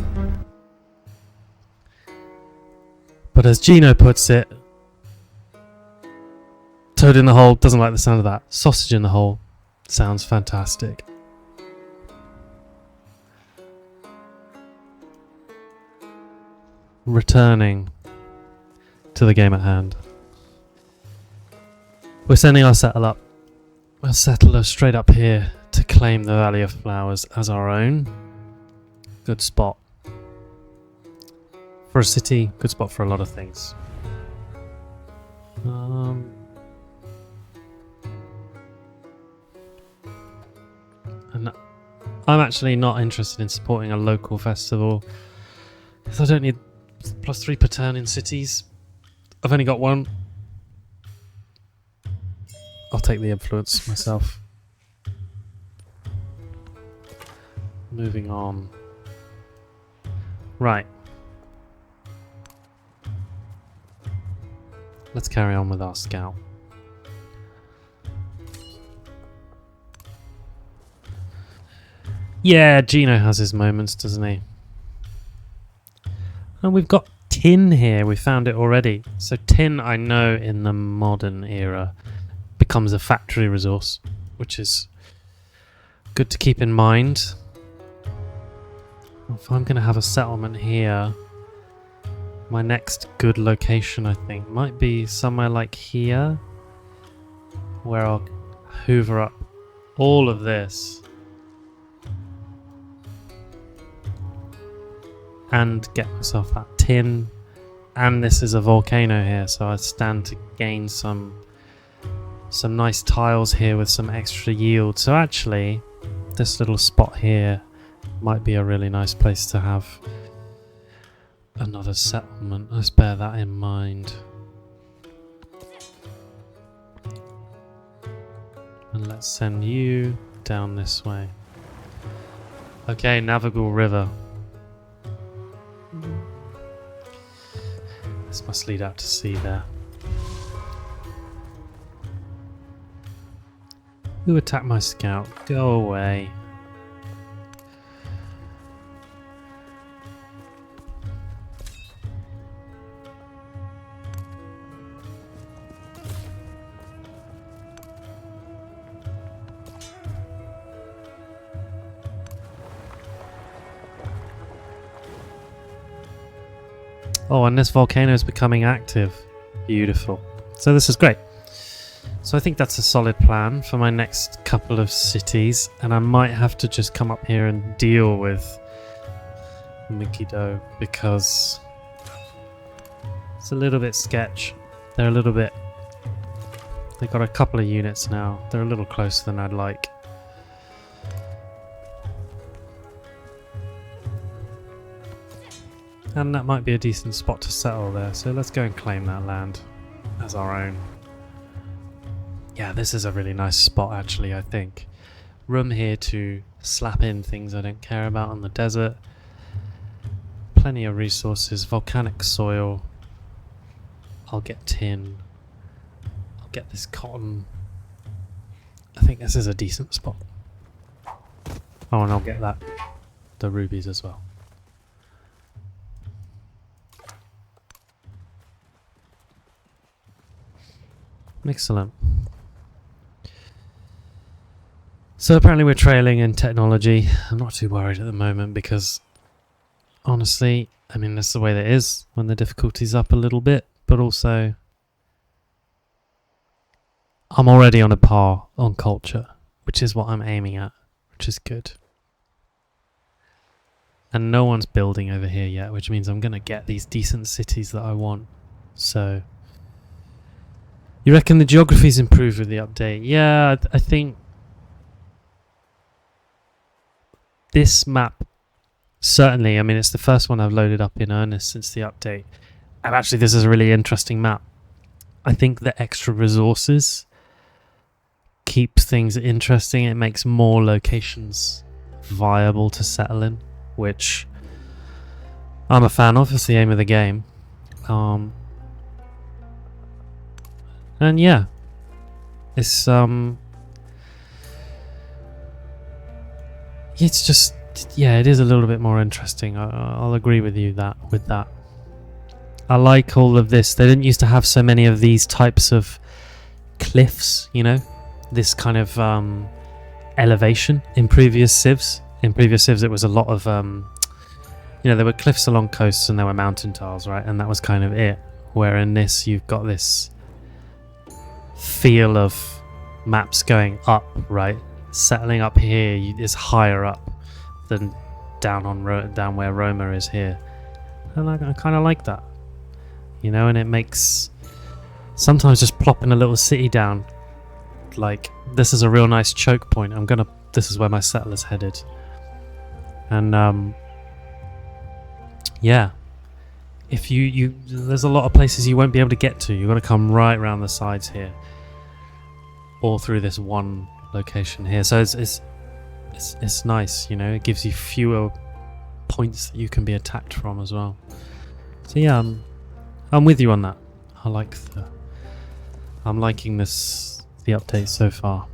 But as Gino puts it, toad in the hole doesn't like the sound of that. Sausage in the hole sounds fantastic. Returning to the game at hand. We're sending our settler straight up here to claim the Valley of Flowers as our own. Good spot. For a city, good spot for a lot of things. And I'm actually not interested in supporting a local festival because I don't need +3 per turn in cities. I've only got one. I'll take the influence myself. Moving on. Right. Let's carry on with our scout. Yeah, Gino has his moments, doesn't he? And we've got tin here. We found it already. So tin, I know, in the modern era becomes a factory resource, which is good to keep in mind. If I'm going to have a settlement here, my next good location, I think, might be somewhere like here, where I'll hoover up all of this and get myself that tin. And this is a volcano here, so I stand to gain some nice tiles here with some extra yield. So actually, this little spot here might be a really nice place to have another settlement. Let's bear that in mind. And let's send you down this way. Okay, navigable river. This must lead out to sea there. Who attacked my scout? Go away. Oh, and this volcano is becoming active. Beautiful. So this is great. So I think that's a solid plan for my next couple of cities, and I might have to just come up here and deal with Mikido because it's a little bit sketch. They're a little bit... They've got a couple of units now. They're a little closer than I'd like. And that might be a decent spot to settle there, so let's go and claim that land as our own. Yeah, this is a really nice spot actually, I think. Room here to slap in things I don't care about on the desert. Plenty of resources, volcanic soil. I'll get tin. I'll get this cotton. I think this is a decent spot. Oh, and I'll get that. The rubies as well. Excellent. So apparently we're trailing in technology. I'm not too worried at the moment because honestly, I mean, that's the way that it is when the difficulty's up a little bit, but also I'm already on a par on culture, which is what I'm aiming at, which is good. And no one's building over here yet, which means I'm going to get these decent cities that I want. So, you reckon the geography's improved with the update? Yeah, I think this map, certainly, I mean, it's the first one I've loaded up in earnest since the update. And actually, this is a really interesting map. I think the extra resources keeps things interesting. It makes more locations viable to settle in, which I'm a fan of. It's the aim of the game. And yeah, it's just, yeah, it is a little bit more interesting. I'll agree with you with that. I like all of this. They didn't used to have so many of these types of cliffs, you know, this kind of elevation in previous civs. In previous civs, it was a lot of, you know, there were cliffs along coasts and there were mountain tiles, right? And that was kind of it. Where in this, you've got this feel of maps going up, right? Settling up here is higher up than down where Roma is here. And I kind of like that. You know, and it makes sometimes just plopping a little city down, like this is a real nice choke point. This is where my settler's headed. And yeah, if there's a lot of places you won't be able to get to. You've got to come right around the sides here, or through this one location here. So it's nice, you know. It gives you fewer points that you can be attacked from as well. So yeah, I'm with you on that. I'm liking the update so far.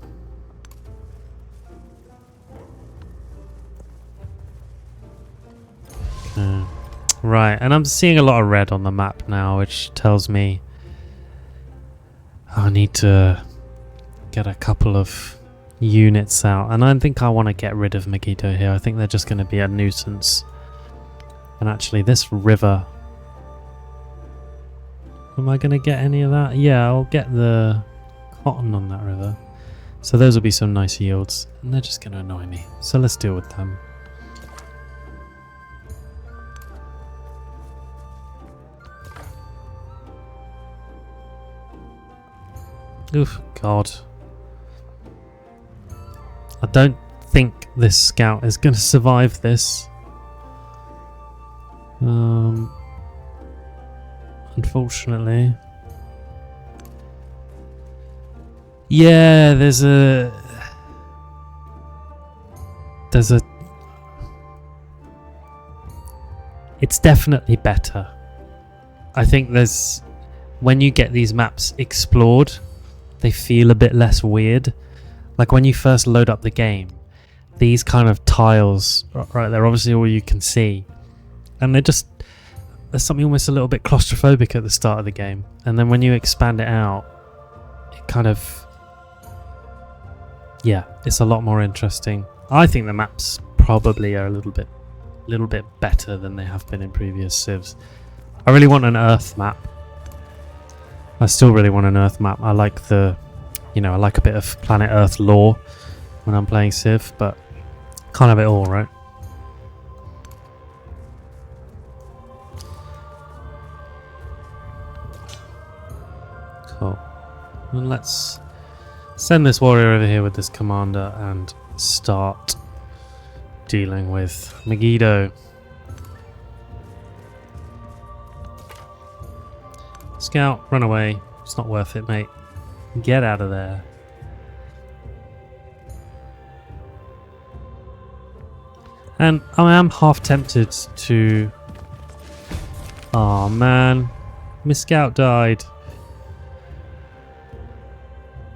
Okay. Right, and I'm seeing a lot of red on the map now, which tells me I need to get a couple of units out. And I think I want to get rid of Megiddo here. I think they're just going to be a nuisance. And actually, this river... Am I going to get any of that? Yeah, I'll get the cotton on that river. So those will be some nice yields. And they're just going to annoy me. So let's deal with them. Oof, God. I don't think this scout is going to survive this. Unfortunately. Yeah, there's a... It's definitely better. I think there's... When you get these maps explored, they feel a bit less weird. Like when you first load up the game, these kind of tiles, right, they're obviously all you can see. And there's something almost a little bit claustrophobic at the start of the game. And then when you expand it out, it kind of... Yeah, it's a lot more interesting. I think the maps probably are a little bit better than they have been in previous civs. I really want an Earth map. I still really want an Earth map. I like I like a bit of planet Earth lore when I'm playing Civ, but can't have it all, right? Cool. And let's send this warrior over here with this commander and start dealing with Megiddo. Scout, run away. It's not worth it, mate. Get out of there. And I am half tempted to... Oh man, my scout died.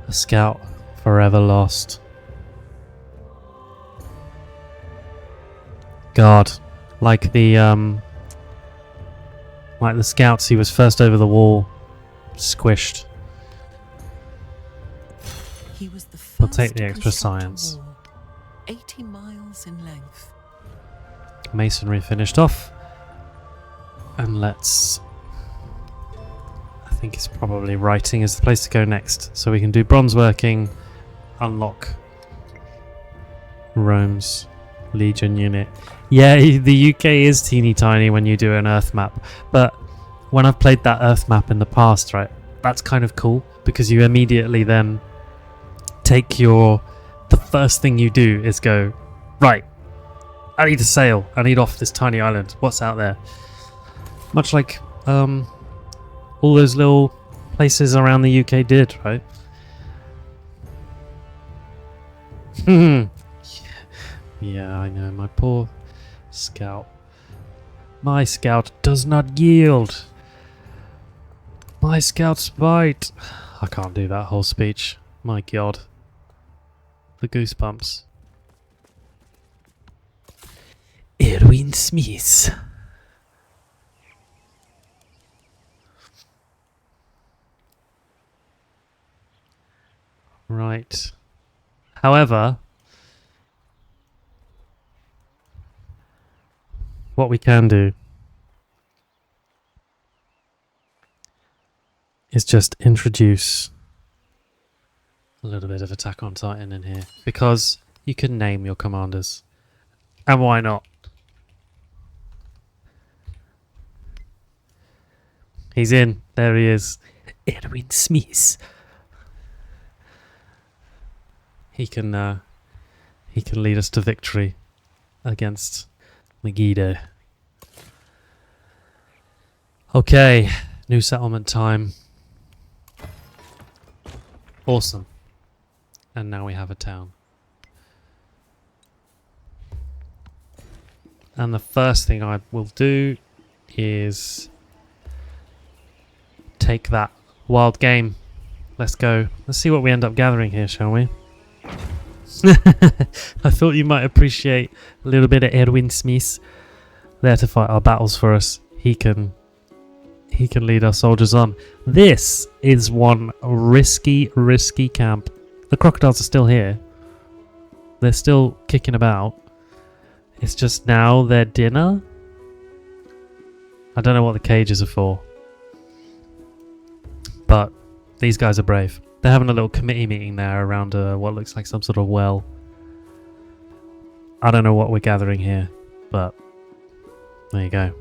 A scout forever lost. God, like the scouts, he was first over the wall, squished. He was the first We'll take the to extra construct a science. wall, 80 miles in length. Masonry finished off. And let's... I think it's probably writing is the place to go next. So we can do bronze working, unlock Rome's Legion unit. Yeah, the UK is teeny tiny when you do an Earth map, but when I've played that Earth map in the past, right, that's kind of cool because you immediately then take the first thing you do is go, right, I need to sail, I need off this tiny island, what's out there? Much like all those little places around the UK did, right? Yeah, I know, my poor scout. My scout does not yield. My scout's bite. I can't do that whole speech. My god. The goosebumps. Erwin Smith. Right. However, what we can do is just introduce a little bit of Attack on Titan in here, because you can name your commanders. And why not? He's in. There he is. Erwin Smith. He can lead us to victory against Megiddo. Okay, new settlement time. Awesome. And now we have a town. And the first thing I will do is take that wild game. Let's go. Let's see what we end up gathering here, shall we? I thought you might appreciate a little bit of Erwin Smith there to fight our battles for us. He can lead our soldiers on. This is one risky camp. The crocodiles are still here. They're still kicking about. It's just now their dinner. I don't know what the cages are for, but these guys are brave. They're having a little committee meeting there around what looks like some sort of well. I don't know what we're gathering here, but there you go.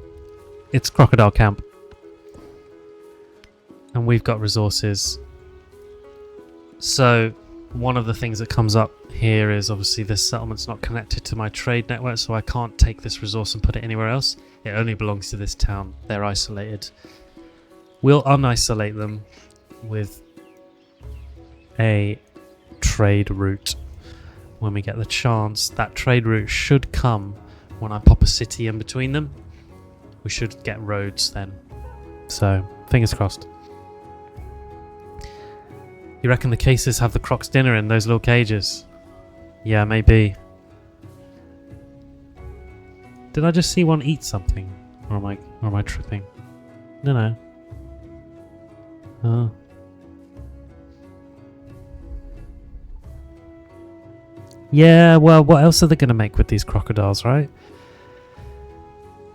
It's crocodile camp. And we've got resources. So one of the things that comes up here is obviously this settlement's not connected to my trade network, so I can't take this resource and put it anywhere else. It only belongs to this town. They're isolated. We'll unisolate them with a trade route when we get the chance. That trade route should come when I pop a city in between them. We should get roads then. So, fingers crossed. You reckon the cases have the croc's dinner in those little cages? Yeah, maybe. Did I just see one eat something? Or am I tripping? No. Oh. Yeah, well, what else are they going to make with these crocodiles, right?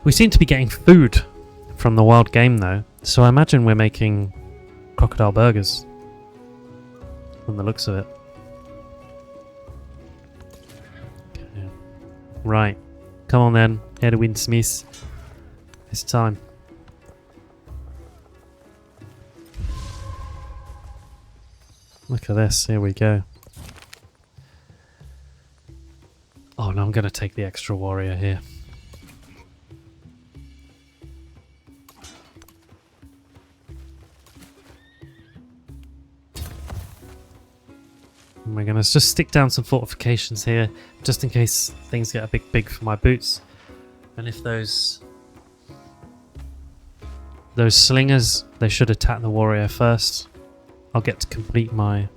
We seem to be getting food from the wild game, though. So I imagine we're making crocodile burgers. From the looks of it. Okay. Right. Come on then, Erwin Smith. It's time. Look at this. Here we go. Oh no, I'm going to take the extra warrior here. And we're going to just stick down some fortifications here, just in case things get a bit big for my boots. And if those slingers, they should attack the warrior first. I'll get to complete my...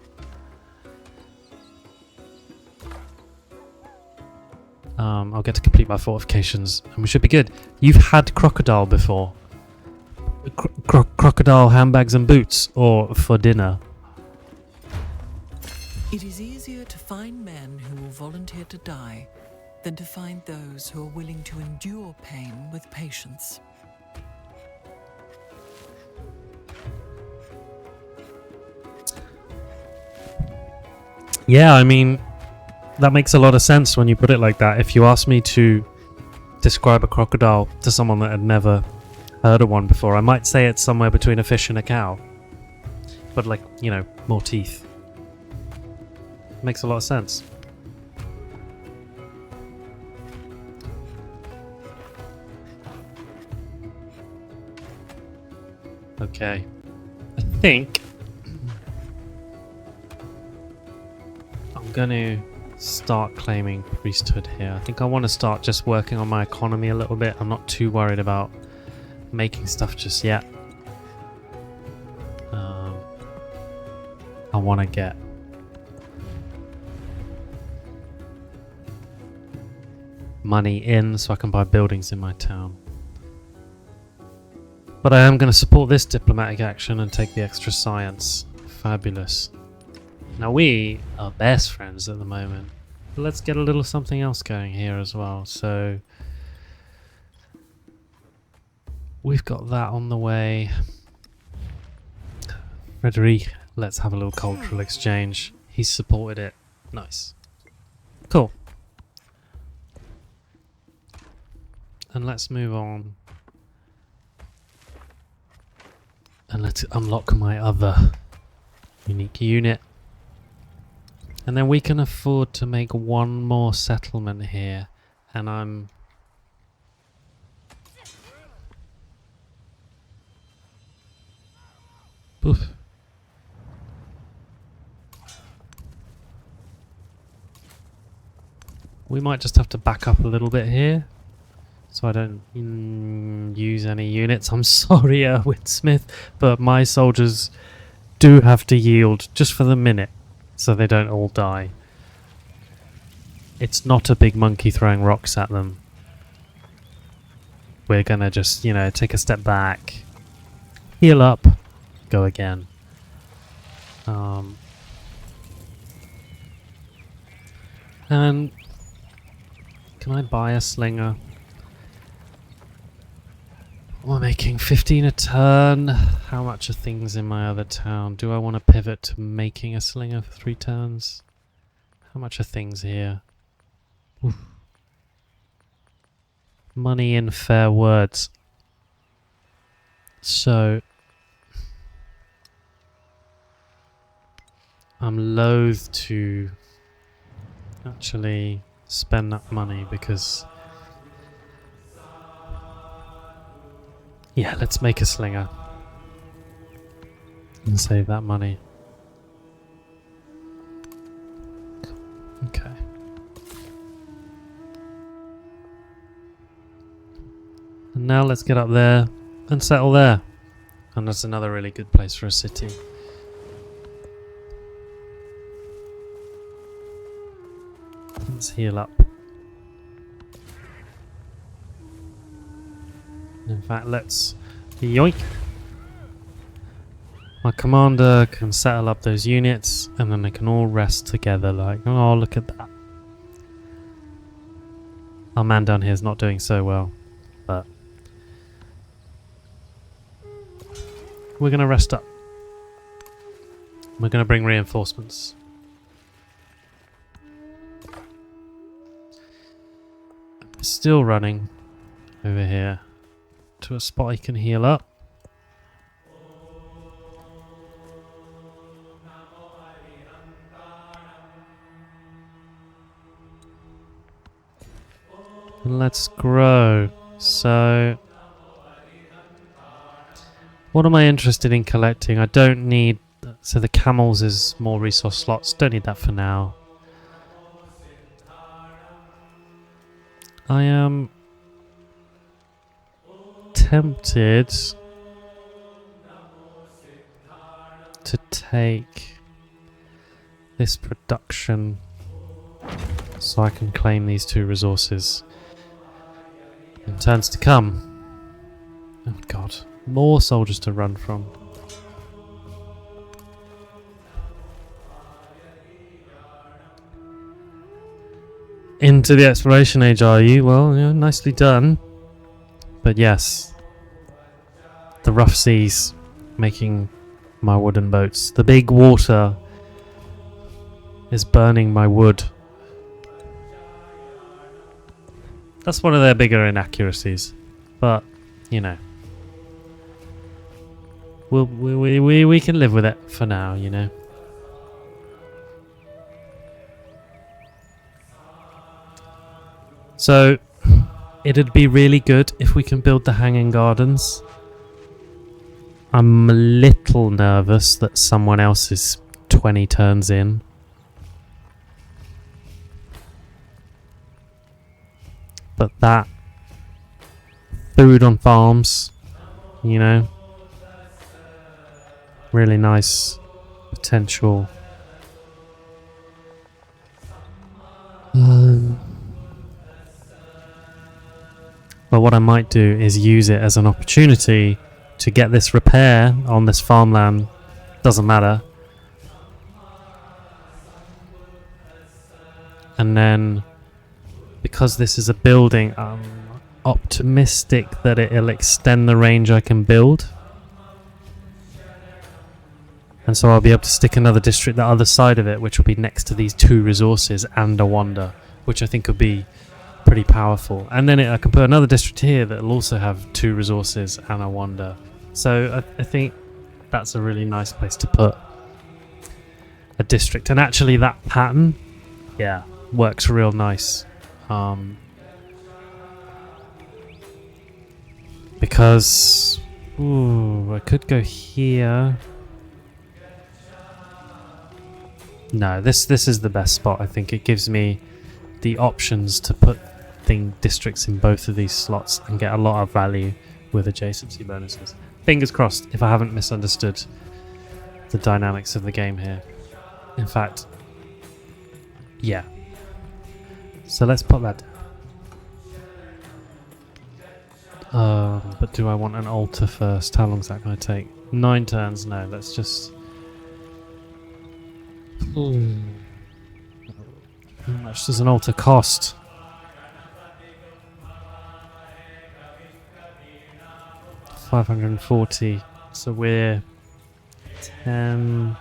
I'll get to complete my fortifications, and we should be good. You've had crocodile before. Crocodile handbags and boots, or for dinner. It is easier to find men who will volunteer to die than to find those who are willing to endure pain with patience. Yeah, I mean, that makes a lot of sense when you put it like that. If you ask me to describe a crocodile to someone that had never heard of one before, I might say it's somewhere between a fish and a cow. But like, you know, more teeth. Makes a lot of sense. Okay. I think I'm going to start claiming priesthood here. I think I want to start just working on my economy a little bit. I'm not too worried about making stuff just yet. I want to get money in so I can buy buildings in my town. But I am going to support this diplomatic action and take the extra science. Fabulous. Now we are best friends at the moment. But let's get a little something else going here as well. So we've got that on the way. Frederic, let's have a little cultural exchange. He's supported it. Nice. Cool. And let's move on. And let's unlock my other unique unit. And then we can afford to make one more settlement here. And I'm... Oof. We might just have to back up a little bit here. So I don't use any units. I'm sorry, Erwin Smith, but my soldiers do have to yield just for the minute, so they don't all die. It's not a big monkey throwing rocks at them. We're gonna just, you know, take a step back, heal up, go again. And can I buy a slinger? We're making 15 a turn. How much are things in my other town? Do I want to pivot to making a slinger for 3 turns? How much are things here? Oof. Money in fair words. So I'm loath to actually spend that money because... Yeah, let's make a slinger and save that money. Okay. And now let's get up there and settle there. And that's another really good place for a city. Let's heal up. In fact, let's yoink. My commander can settle up those units and then they can all rest together like, oh, look at that. Our man down here is not doing so well, but we're going to rest up. We're going to bring reinforcements. Still running over here to a spot he can heal up. And let's grow. So what am I interested in collecting? I don't need... So the camels is more resource slots. Don't need that for now. I am tempted to take this production so I can claim these 2 resources in turns to come. Oh god, more soldiers to run from. Into the exploration age, are you? Well, yeah, nicely done. But yes, the rough seas making my wooden boats. The big water is burning my wood. That's one of their bigger inaccuracies. But, you know. We can live with it for now, you know. So, it'd be really good if we can build the hanging gardens. I'm a little nervous that someone else is 20 turns in. But that food on farms, you know, really nice potential. But what I might do is use it as an opportunity to get this repair on this farmland. Doesn't matter. And then, because this is a building, I'm optimistic that it'll extend the range I can build. And so I'll be able to stick another district the other side of it, which will be next to these two resources and a wonder, which I think would be pretty powerful. And then I can put another district here that will also have two resources and a wonder. So I think that's a really nice place to put a district. And actually that pattern, yeah, works real nice. Because I could go here. No, this is the best spot. I think it gives me the options to put districts in both of these slots and get a lot of value with adjacency bonuses. Fingers crossed if I haven't misunderstood the dynamics of the game here. In fact, yeah. So let's put that down. But do I want an altar first? How long is that going to take? 9 turns? No, let's just... How much does an altar cost? $540. So we're 10,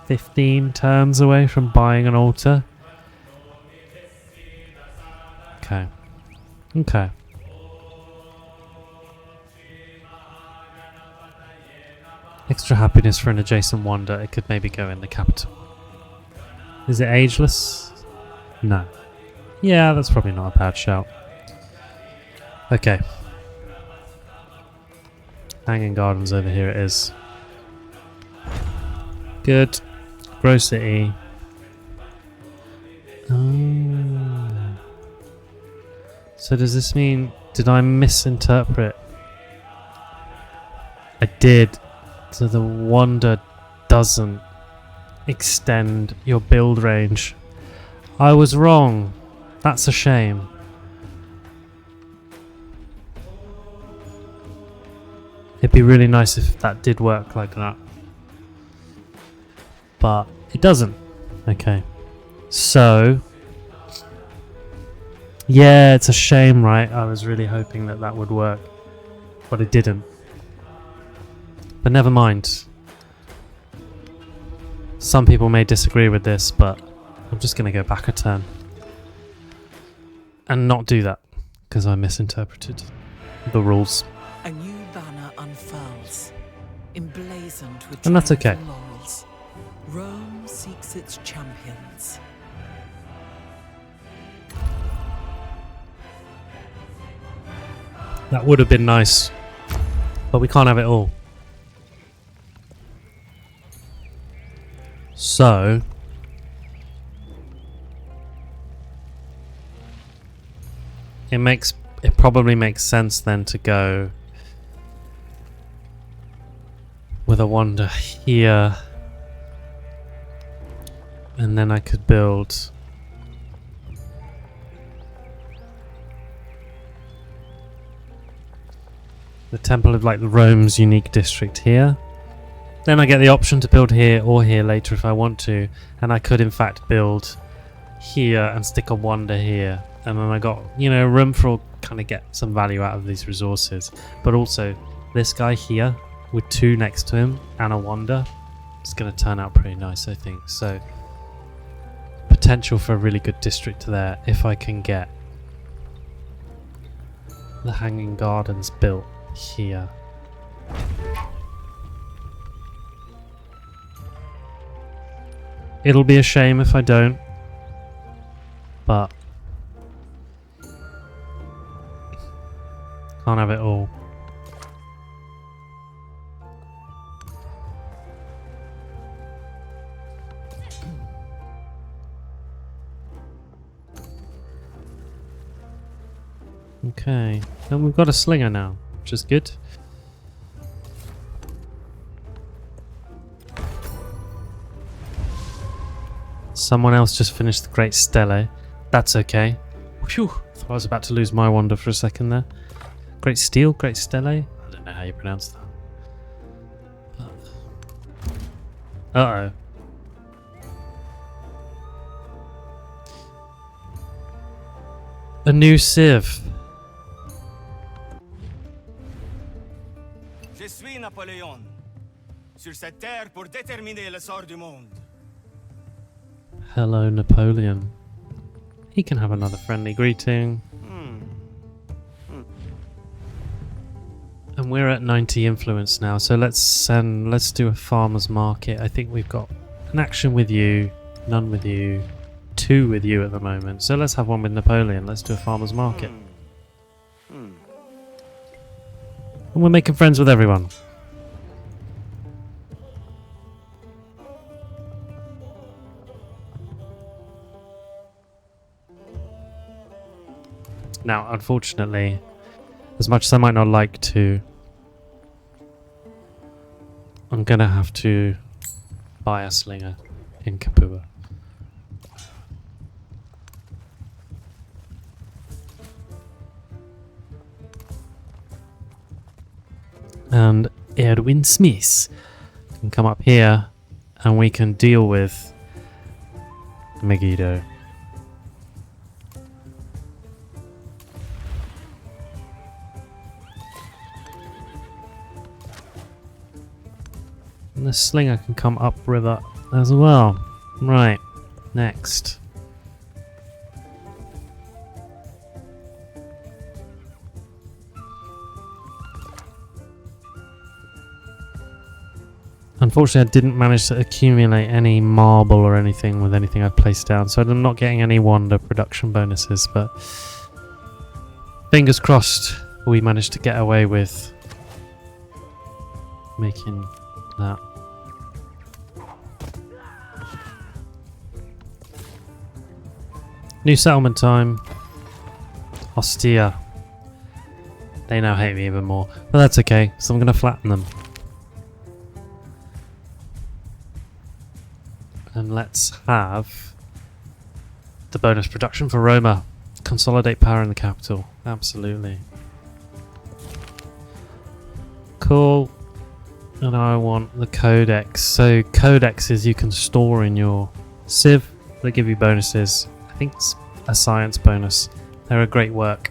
15 turns away from buying an altar. Okay. Okay. Extra happiness for an adjacent wonder. It could maybe go in the capital. Is it ageless? No. Yeah, that's probably not a bad shout. Okay. Hanging Gardens over here it is. Good. Grow City. So does this mean... Did I misinterpret? I did. So the wonder doesn't extend your build range. I was wrong. That's a shame. It'd be really nice if that did work like that. But it doesn't. Okay. So... Yeah, it's a shame, right? I was really hoping that that would work. But it didn't. But never mind. Some people may disagree with this, but I'm just going to go back a turn. And not do that. Because I misinterpreted the rules. A new banner unfurls, emblazoned with And that's okay. triumphal laurels. Rome seeks its champions. That would have been nice. But we can't have it all. So... It probably makes sense then to go with a wonder here. And then I could build... the Temple of like Rome's unique district here. Then I get the option to build here or here later if I want to. And I could in fact build here and stick a wonder here. And then I got, you know, room for kind of get some value out of these resources. But also this guy here with 2 next to him and a wonder. It's going to turn out pretty nice, I think. So potential for a really good district there if I can get the hanging gardens built here. It'll be a shame if I don't, but can't have it all. Okay, and we've got a slinger now, which is good. Someone else just finished the Great Stele. That's okay. Phew, thought I was about to lose my wonder for a second there. Great Steel, Great Stele? I don't know how you pronounce that. Uh-oh. A new sieve. Je suis Napoléon, sur cette terre pour déterminer le sort du monde. Hello, Napoleon. He can have another friendly greeting. And we're at 90 influence now, so let's do a farmer's market. I think we've got an action with you, none with you, 2 with you at the moment. So let's have one with Napoleon. Let's do a farmer's market. And we're making friends with everyone. Now, unfortunately, as much as I might not like to, I'm gonna have to buy a slinger in Capua. And Edwin Smith can come up here and we can deal with Megiddo. And the slinger can come upriver as well. Right, next. Unfortunately, I didn't manage to accumulate any marble or anything with anything I've placed down, so I'm not getting any wonder production bonuses, but fingers crossed we managed to get away with making that. New settlement time. Ostia. They now hate me even more, but that's okay, so I'm going to flatten them. And let's have the bonus production for Roma. Consolidate power in the capital. Absolutely. Cool. And I want the codex. So codexes you can store in your Civ. They give you bonuses. I think it's a science bonus. They're a great work.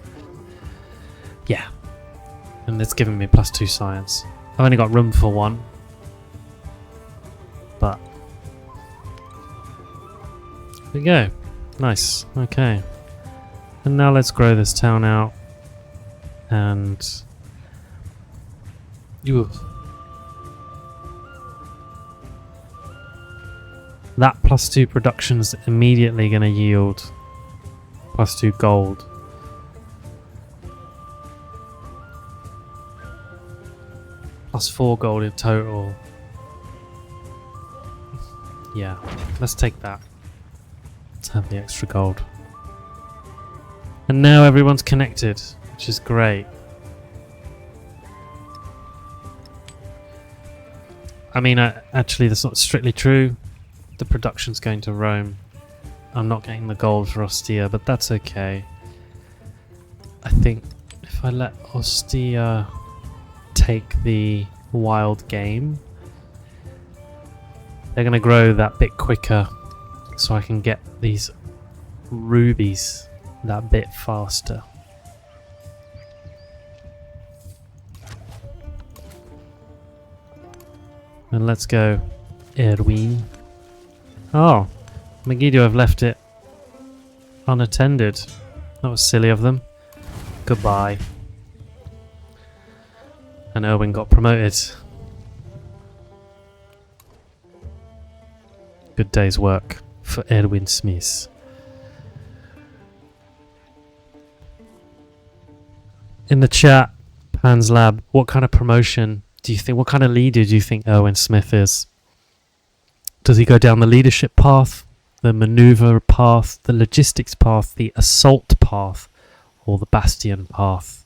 Yeah. And it's given me +2 science. I've only got room for one. But there we go. Nice. Okay. And now let's grow this town out. And that +2 production's immediately going to yield +2 gold. +4 gold in total. Yeah, let's take that. Let's have the extra gold. And now everyone's connected, which is great. I mean, actually that's not strictly true. The production's going to Rome. I'm not getting the gold for Ostia, but that's okay. I think if I let Ostia take the wild game, they're going to grow that bit quicker, so I can get these rubies that bit faster. And let's go Erwin. Oh, Megiddo have left it unattended. That was silly of them. Goodbye. And Erwin got promoted. Good day's work for Erwin Smith. In the chat, Pan's Lab, what kind of promotion do you think, what kind of leader do you think Erwin Smith is? Does he go down the leadership path, the maneuver path, the logistics path, the assault path, or the bastion path?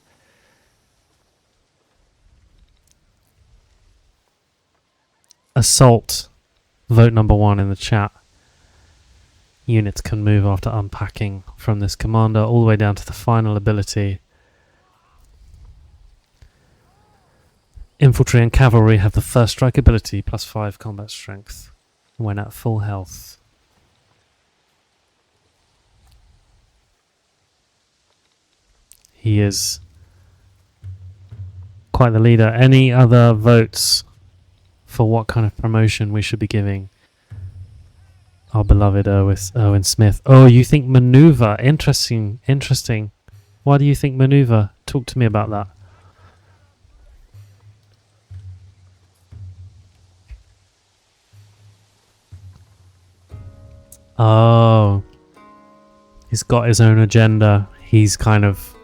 Assault. Vote number 1 in the chat. Units can move after unpacking from this commander all the way down to the final ability. Infantry and cavalry have the first strike ability, +5 combat strength when at full health. He is quite the leader. Any other votes for what kind of promotion we should be giving our beloved Erwin Smith? Oh, you think maneuver? Interesting. Why do you think maneuver? Talk to me about that. Oh, he's got his own agenda. He's kind of,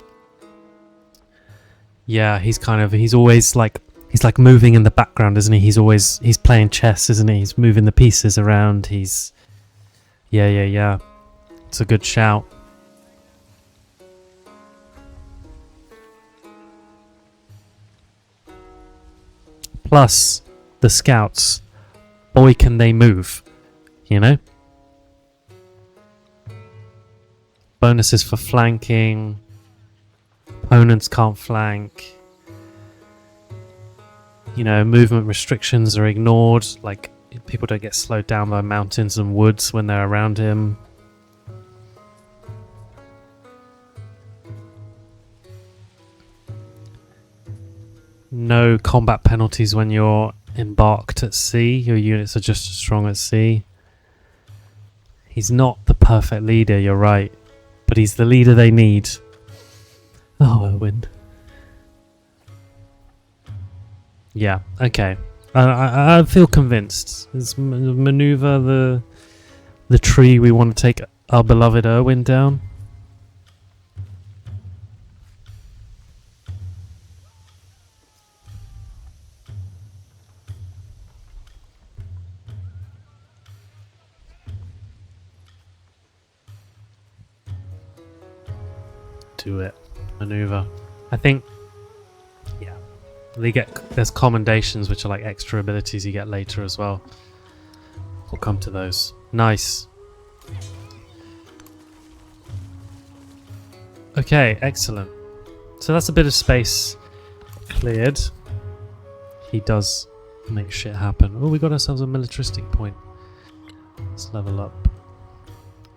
yeah, he's always like, he's like moving in the background, isn't he? He's playing chess, isn't he? He's moving the pieces around. Yeah. It's a good shout. Plus, the scouts, boy, can they move, you know? Bonuses for flanking. Opponents can't flank. You know, movement restrictions are ignored. Like, people don't get slowed down by mountains and woods when they're around him. No combat penalties when you're embarked at sea. Your units are just as strong at sea. He's not the perfect leader, you're right. But he's the leader they need. Oh, Erwin. Yeah, okay. I feel convinced. Let's maneuver the tree we want to take our beloved Erwin down. Do it. Maneuver. I think, yeah, there's commendations which are like extra abilities you get later as well. We'll come to those. Nice. Okay, excellent. So that's a bit of space cleared. He does make shit happen. Oh, we got ourselves a militaristic point. Let's level up.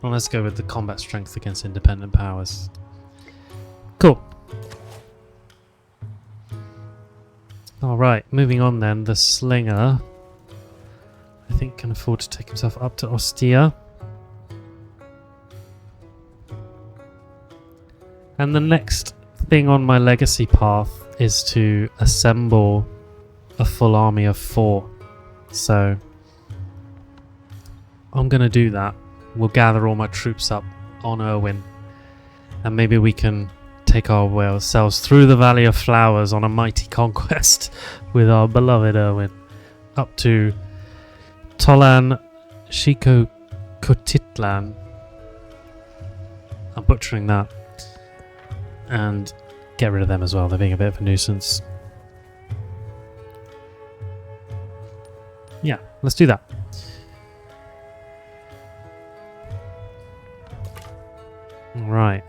Well, let's go with the combat strength against independent powers. Cool. Alright, moving on then. The Slinger, I think, can afford to take himself up to Ostia. And the next thing on my legacy path is to assemble a full army of 4. So I'm going to do that. We'll gather all my troops up on Erwin. And maybe we can take ourselves through the Valley of Flowers on a mighty conquest with our beloved Erwin up to Tolan Shikokotitlan. I'm butchering that. And get rid of them as well. They're being a bit of a nuisance. Yeah, let's do that. Right.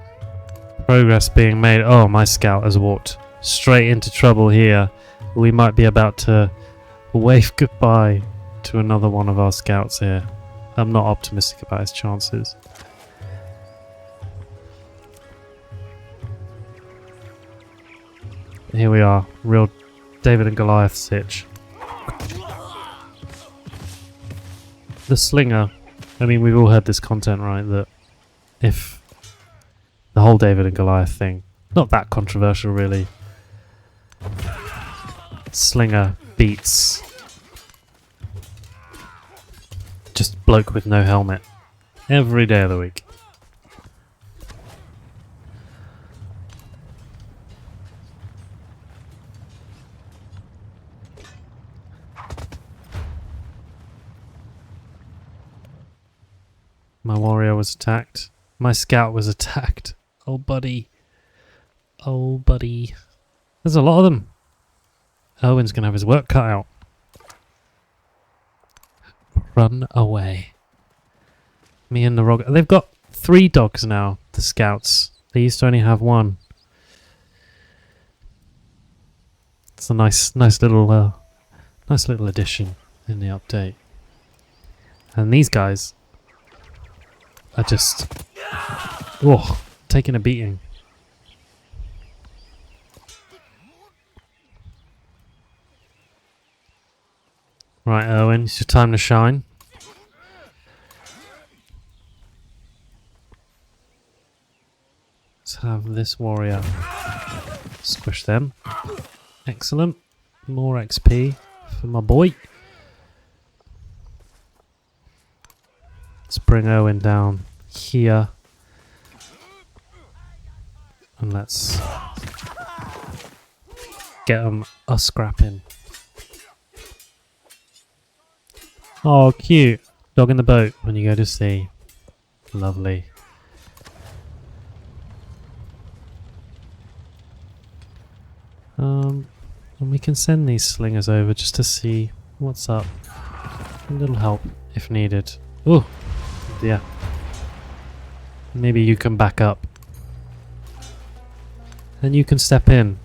Progress being made. Oh, my scout has walked straight into trouble here. We might be about to wave goodbye to another one of our scouts here. I'm not optimistic about his chances. Here we are. Real David and Goliath sitch. The Slinger. I mean, we've all heard this content, right? That if the whole David and Goliath thing, not that controversial really. Slinger beats just bloke with no helmet every day of the week. My warrior was attacked. My scout was attacked. Oh, buddy. Oh, buddy. There's a lot of them. Owen's going to have his work cut out. Run away. Me and the Rog. They've got 3 dogs now, the scouts. They used to only have 1. It's a nice little addition in the update. And these guys are just taking a beating. Right, Owen, it's your time to shine. Let's have this warrior squish them. Excellent. More XP for my boy. Let's bring Owen down here. And let's get him a scrapping. Oh, cute. Dog in the boat when you go to sea. Lovely. And we can send these slingers over just to see what's up. A little help if needed. Oh, yeah. Maybe you can back up. And you can step in.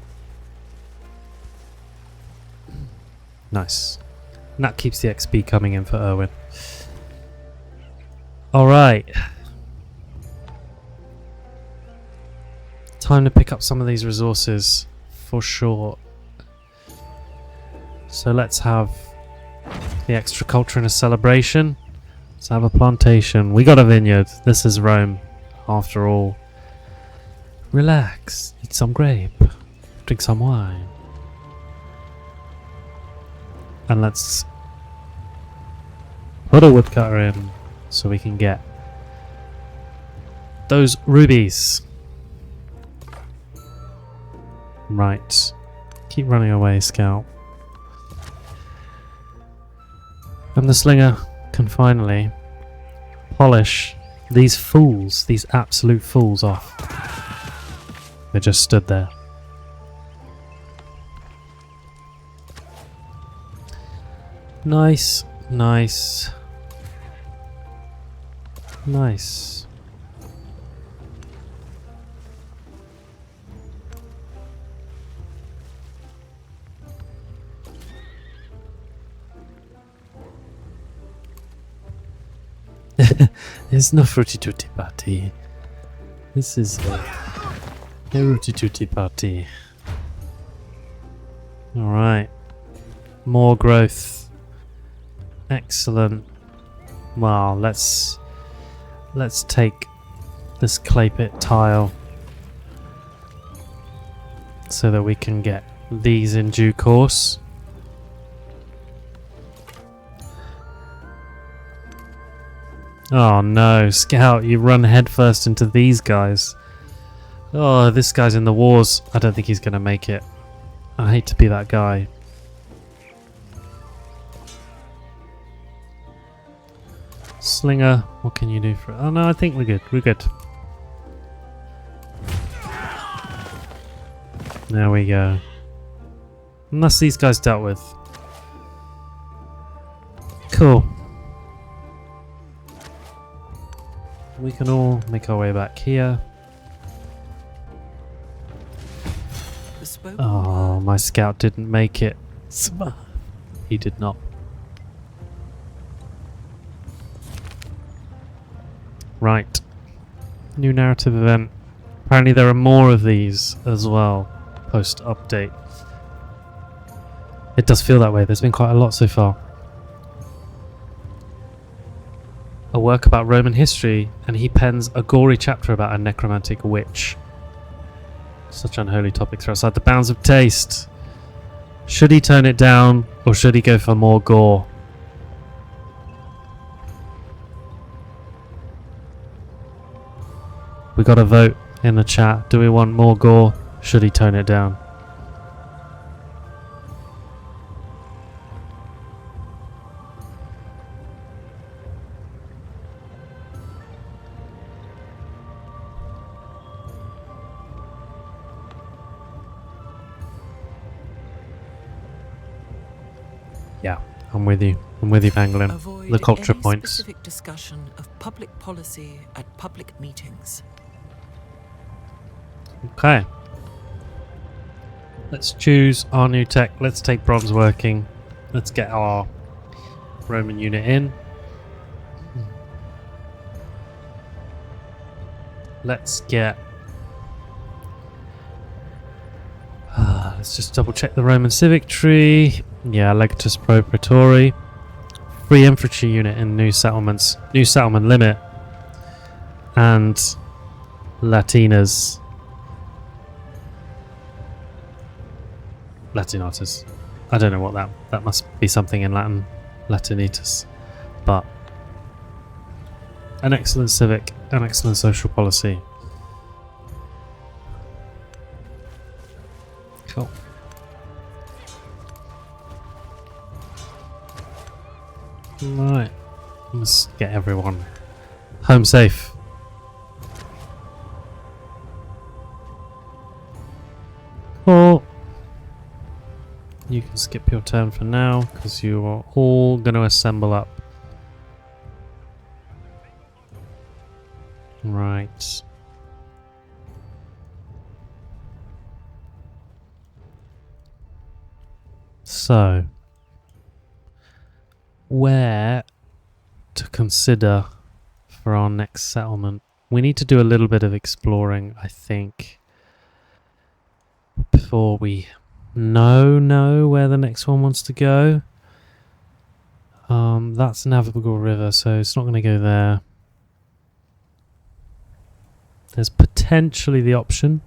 Nice. And that keeps the XP coming in for Owen. Alright. Time to pick up some of these resources for sure. So let's have the extra culture and a celebration. Let's have a plantation. We got a vineyard. This is Rome, after all. Relax. Eat some grape. Drink some wine. And let's put a woodcutter in so we can get those rubies. Right. Keep running away, Scout. And the slinger can finally polish these fools, these absolute fools off. They just stood there. Nice, nice, nice. It's no fruity tutti party. This is a rooty tooty party. Alright. More growth. Excellent. Well, let's take this clay pit tile so that we can get these in due course. Oh no, Scout, you run headfirst into these guys. Oh, this guy's in the wars. I don't think he's going to make it. I hate to be that guy. Slinger, what can you do for it? Oh no, I think we're good. We're good. There we go. Unless these guys dealt with. Cool. We can all make our way back here. Oh, my scout didn't make it. He did not. Right. New narrative event. Apparently there are more of these as well, post-update. It does feel that way. There's been quite a lot so far. A work about Roman history, and he pens a gory chapter about a necromantic witch. Such unholy topics are outside the bounds of taste. Should he tone it down or should he go for more gore? We got a vote in the chat. Do we want more gore? Should he tone it down? Yeah, I'm with you. I'm with you, Pangolin. Avoid The culture any points. specific discussion of public policy at public meetings. Okay. Let's choose our new tech. Let's take bronze working. Let's get our Roman unit in. Let's get... let's just double check the Roman civic tree. Yeah, Legatus Pro Praetori. Free infantry unit in new settlements. New settlement limit. And Latinas. Latinatus. I don't know what that must be something in Latin. Latinitas. But an excellent civic, an excellent social policy. Cool. Right. Let's get everyone home safe. Cool. You can skip your turn for now because you are all going to assemble up. Right. So, where to consider for our next settlement? We need to do a little bit of exploring, I think, before we know where the next one wants to go. That's navigable river, so it's not going to go there. There's potentially the option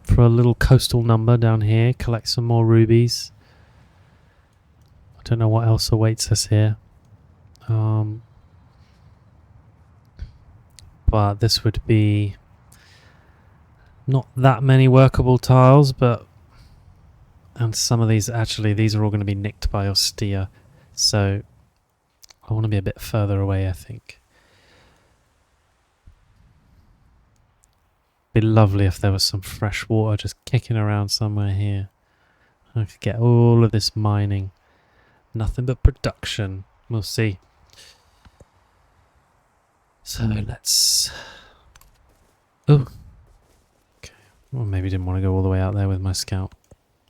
for a little coastal number down here, collect some more rubies. I don't know what else awaits us here. But this would be not that many workable tiles, and some of these, actually, these are all going to be nicked by Ostia. So I want to be a bit further away, I think. Be lovely if there was some fresh water just kicking around somewhere here. I could get all of this mining. Nothing but production. We'll see. So let's... Oh. Okay. Well, maybe didn't want to go all the way out there with my scout.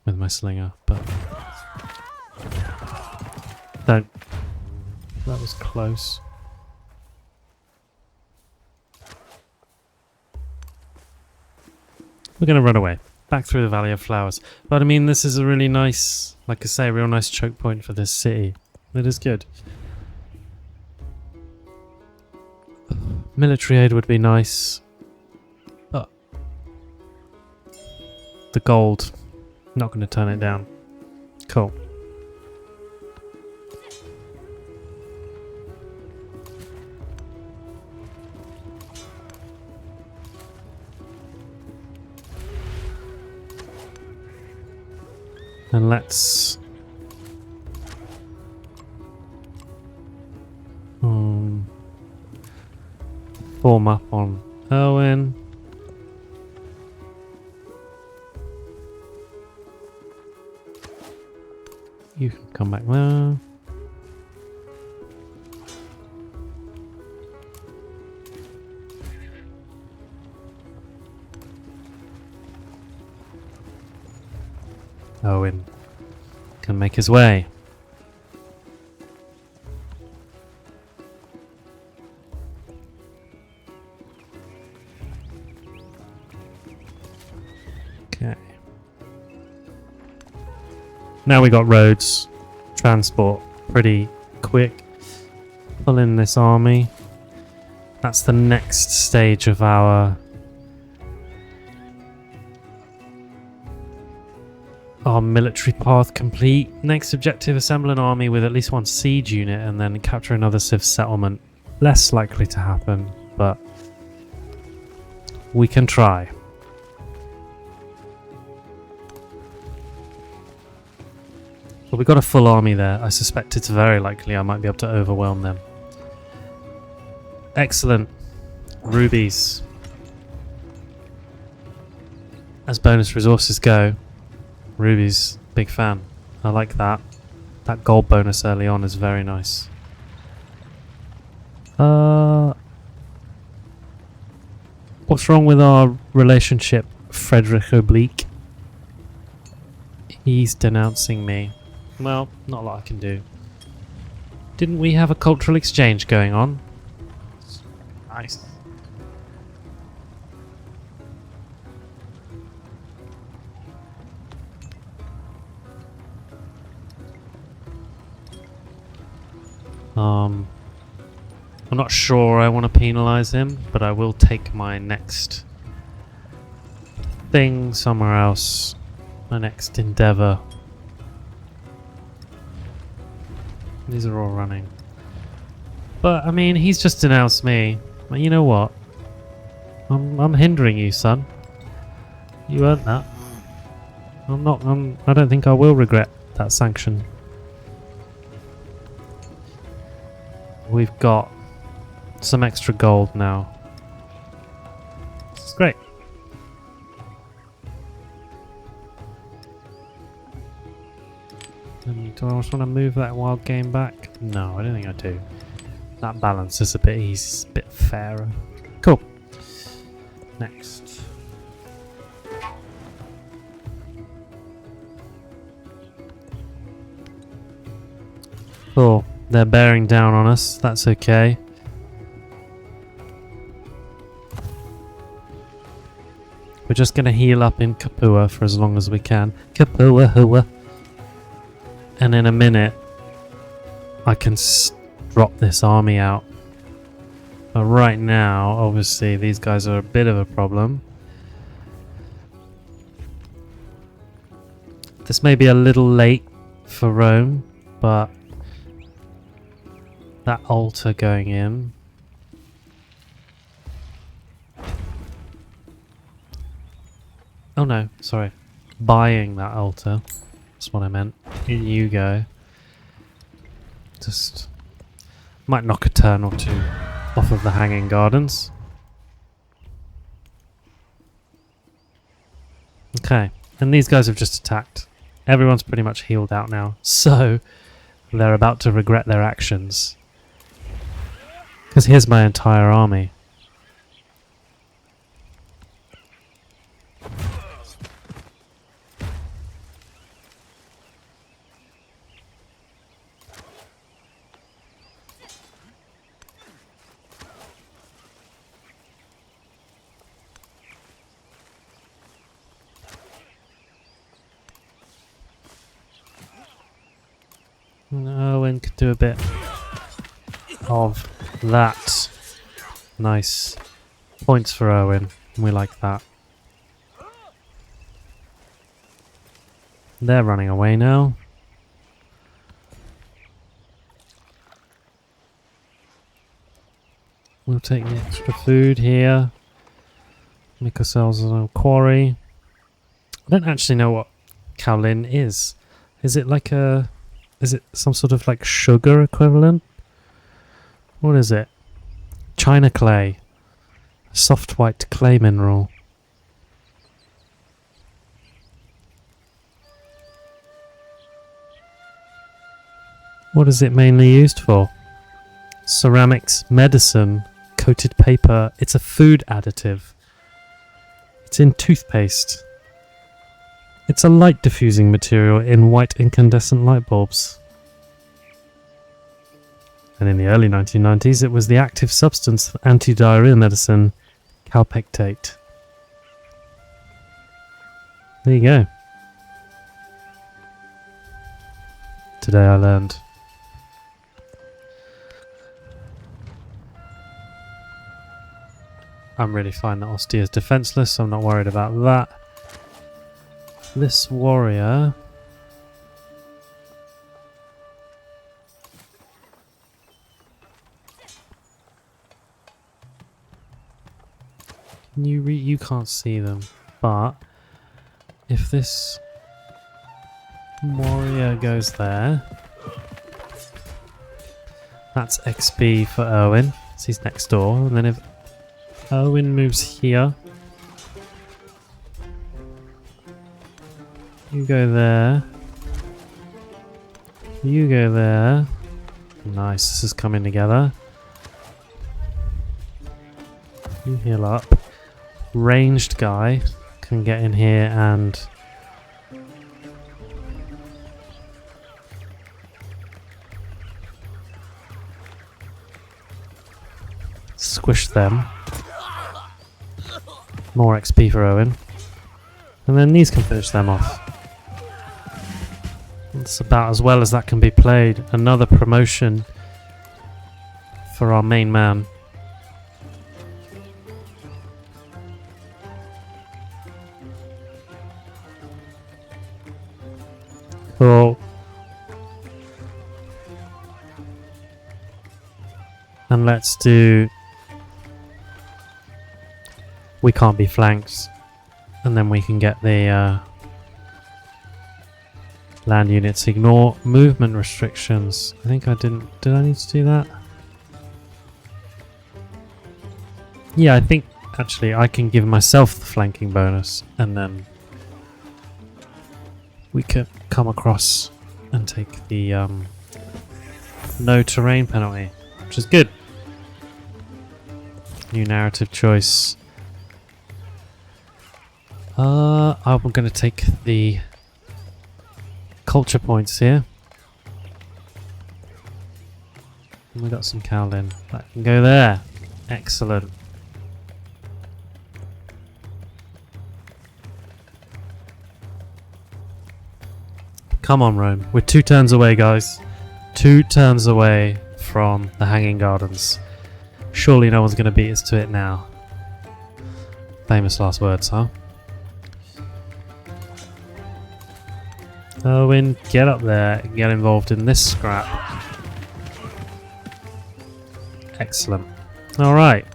With my slinger, but... Don't. That was close. We're going to run away. Back through the Valley of Flowers. But I mean, this is a really nice, like I say, a real nice choke point for this city. It is good. Military aid would be nice. But the gold, not going to turn it down. Cool. And let's form up on Owen. You can come back there. Owen can make his way. Okay. Now we got roads, transport, pretty quick. Pull in this army. That's the next stage of our Our military path complete. Next objective, assemble an army with at least one siege unit and then capture another civ settlement. Less likely to happen, but we can try. But we got a full army there. I suspect it's very likely I might be able to overwhelm them. Excellent. Rubies. As bonus resources go, rubies, big fan. I like that. That gold bonus early on is very nice. What's wrong with our relationship, Frederick Oblique? He's denouncing me. Well, not a lot I can do. Didn't we have a cultural exchange going on? Nice. I'm not sure I want to penalize him, but I will take my next thing somewhere else. My next endeavor. These are all running. But, I mean, he's just denounced me. Well, you know what? I'm hindering you, son. You earned that. I don't think I will regret that sanction. We've got some extra gold now. It's great. Do I just want to move that wild game back? No, I don't think I do. That balance is a bit easy, a bit fairer. Cool. Next. Cool. They're bearing down on us. That's okay. We're just going to heal up in Kapua for as long as we can. Kapua hua. And in a minute, I can drop this army out. But right now, obviously, these guys are a bit of a problem. This may be a little late for Rome, but that altar going in. Oh no, sorry. Buying that altar. That's what I meant. In you go. Just might knock a turn or two off of the Hanging Gardens. Okay, and these guys have just attacked. Everyone's pretty much healed out now, so they're about to regret their actions. Because here's my entire army. Owen could do a bit of that. Nice. Points for Owen. We like that. They're running away now. We'll take the extra food here. Make ourselves a quarry. I don't actually know what kaolin is. Is it like a... Is it some sort of like sugar equivalent? What is it? China clay. Soft white clay mineral. What is it mainly used for? Ceramics, medicine, coated paper. It's a food additive. It's in toothpaste. It's a light diffusing material in white incandescent light bulbs. And in the early 1990s, it was the active substance for anti-diarrhea medicine, calpectate. There you go. Today I learned. I'm really fine that Ostia is defenseless, so I'm not worried about that. this warrior. You can't see them, but if this warrior goes there, that's XP for Erwin. So he's next door, and then if Erwin moves here, you go there. You go there. Nice, this is coming together. You heal up. Ranged guy can get in here and squish them. More XP for Owen. And then these can finish them off. That's about as well as that can be played. Another promotion for our main man. Cool. And let's do... We can't be flanked. And then we can get the land units. Ignore movement restrictions. I think I didn't... Did I need to do that? Yeah, I think actually I can give myself the flanking bonus. And then we could come across and take the no terrain penalty, which is good. New narrative choice. I'm going to take the culture points here. And we got some Cowlin. That can go there. Excellent. Come on, Rome. We're 2 turns away, guys. 2 turns away from the Hanging Gardens. Surely no one's going to beat us to it now. Famous last words, huh? Owen, get up there and get involved in this scrap. Excellent. Alright.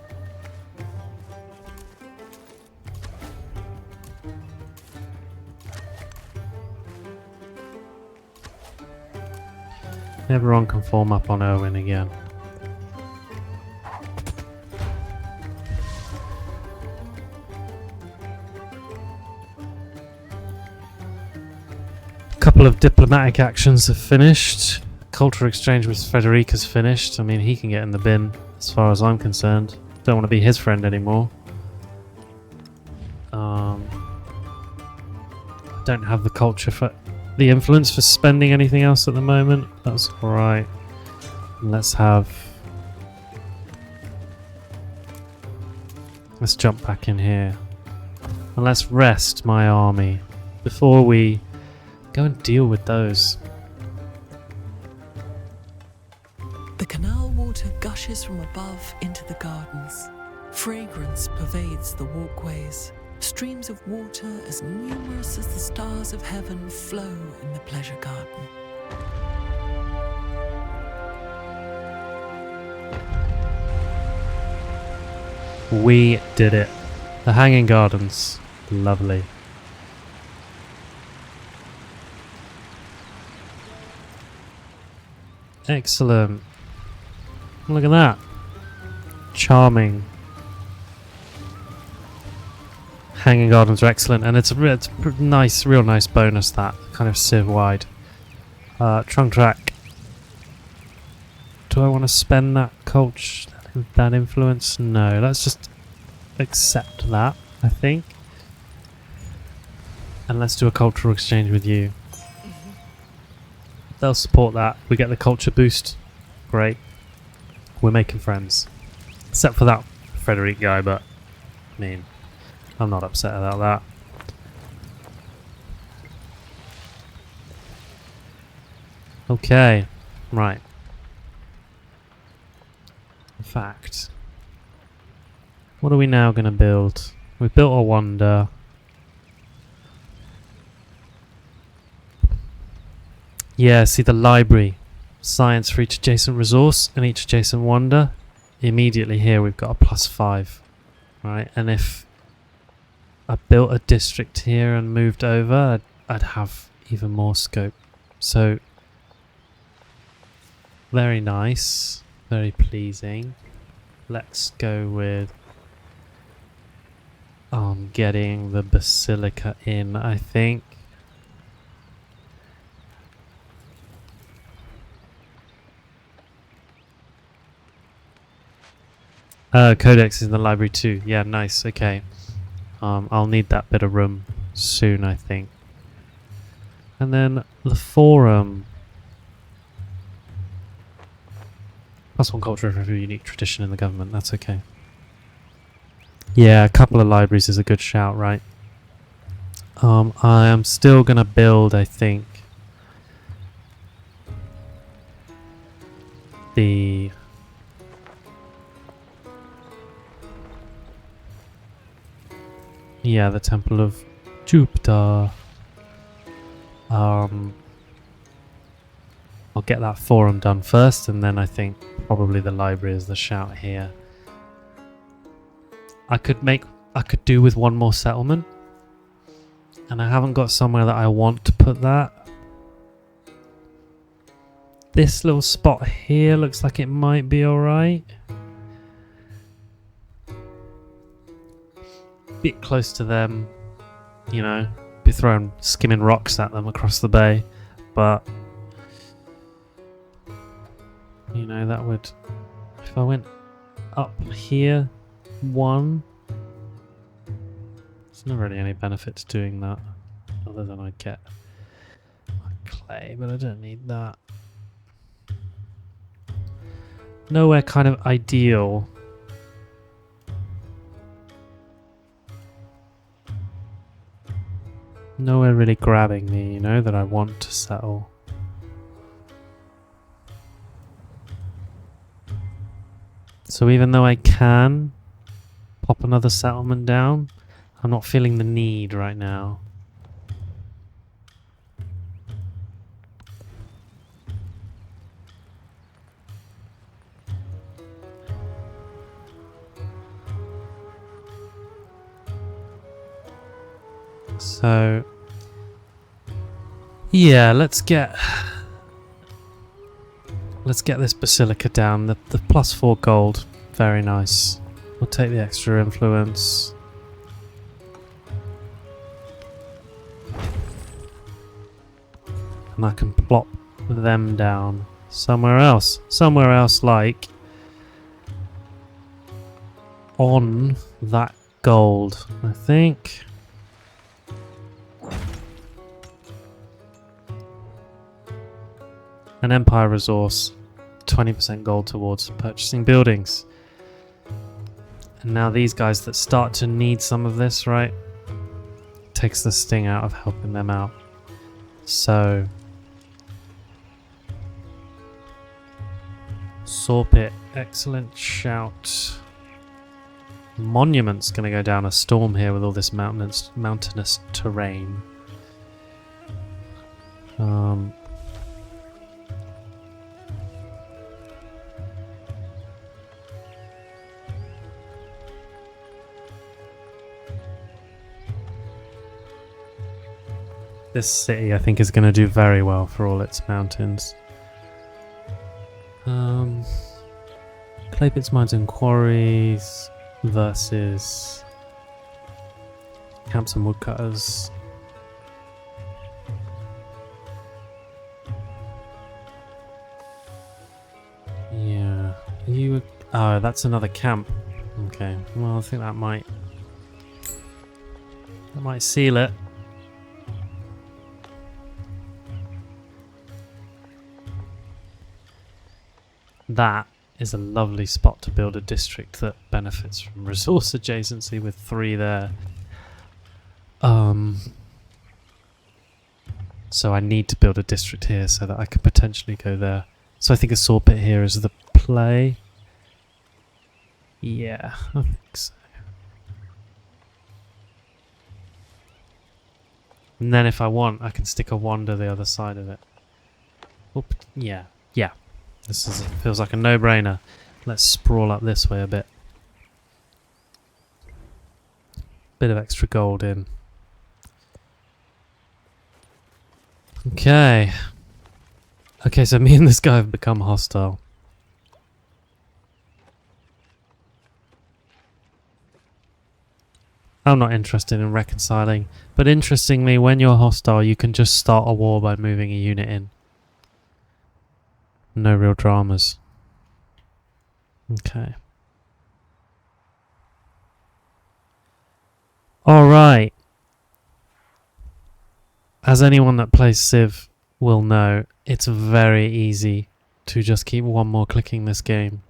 Everyone can form up on Owen again. Couple of diplomatic actions have finished. Cultural exchange with Frederica's finished. I mean, he can get in the bin as far as I'm concerned. Don't want to be his friend anymore. Don't have the culture for the influence for spending anything else at the moment. That's alright. Let's jump back in here. And let's rest my army before we go and deal with those. The canal water gushes from above into the gardens. Fragrance pervades the walkways. Streams of water as numerous as the stars of heaven flow in the pleasure garden. We did it. The Hanging Gardens. Lovely. Excellent. Look at that. Charming. Hanging Gardens are excellent, and it's a nice, real nice bonus, that kind of civ wide. Trunk track. Do I want to spend that culture, that influence? No, let's just accept that, I think. And let's do a cultural exchange with you. They'll support that. We get the culture boost. Great. We're making friends. Except for that Frederic guy, but I mean, I'm not upset about that. Okay. Right. In fact, what are we now going to build? We've built a wonder. Yeah, see the library. Science for each adjacent resource and each adjacent wonder. Immediately here we've got a +5. Right, and if I built a district here and moved over, I'd have even more scope. So, very nice. Very pleasing. Let's go with getting the basilica in, I think. Codex is in the library too. Yeah, nice. Okay. I'll need that bit of room soon, I think. And then the forum. +1 culture of every unique tradition in the government. That's okay. Yeah, a couple of libraries is a good shout, right? I am still gonna build, I think, the Temple of Jupiter. I'll get that forum done first, and then I think probably the library is the shout here. I could do with one more settlement, and I haven't got somewhere that I want to put that. This little spot here looks like it might be alright. Bit close to them, you know, be throwing skimming rocks at them across the bay, but you know, that would, if I went up here one, there's not really any benefit to doing that other than I'd get my clay, but I don't need that. Nowhere kind of ideal. Nowhere really grabbing me, you know, that I want to settle. So even though I can pop another settlement down, I'm not feeling the need right now. So yeah, let's get this basilica down. The +4 gold, very nice. We'll take the extra influence. And I can plop them down somewhere else. Somewhere else, like on that gold, I think. An empire resource, 20% gold towards purchasing buildings. And now these guys that start to need some of this, right, takes the sting out of helping them out. So saw pit, excellent shout. Monument's gonna go down a storm here with all this mountainous terrain. This city, I think, is going to do very well for all its mountains. Clay pits, mines and quarries versus camps and woodcutters. Yeah. Oh, that's another camp. Okay. Well, I think that might seal it. That is a lovely spot to build a district that benefits from resource adjacency with 3 there. So I need to build a district here so that I could potentially go there. So I think a saw pit here is the play. Yeah, I think so. And then if I want, I can stick a wonder the other side of it. Oop, yeah, yeah. Feels like a no-brainer. Let's sprawl up this way a bit. Bit of extra gold in. Okay. Okay, so me and this guy have become hostile. I'm not interested in reconciling, but interestingly, when you're hostile, you can just start a war by moving a unit in. No real dramas. Okay. Alright. As anyone that plays Civ will know, it's very easy to just keep one more clicking this game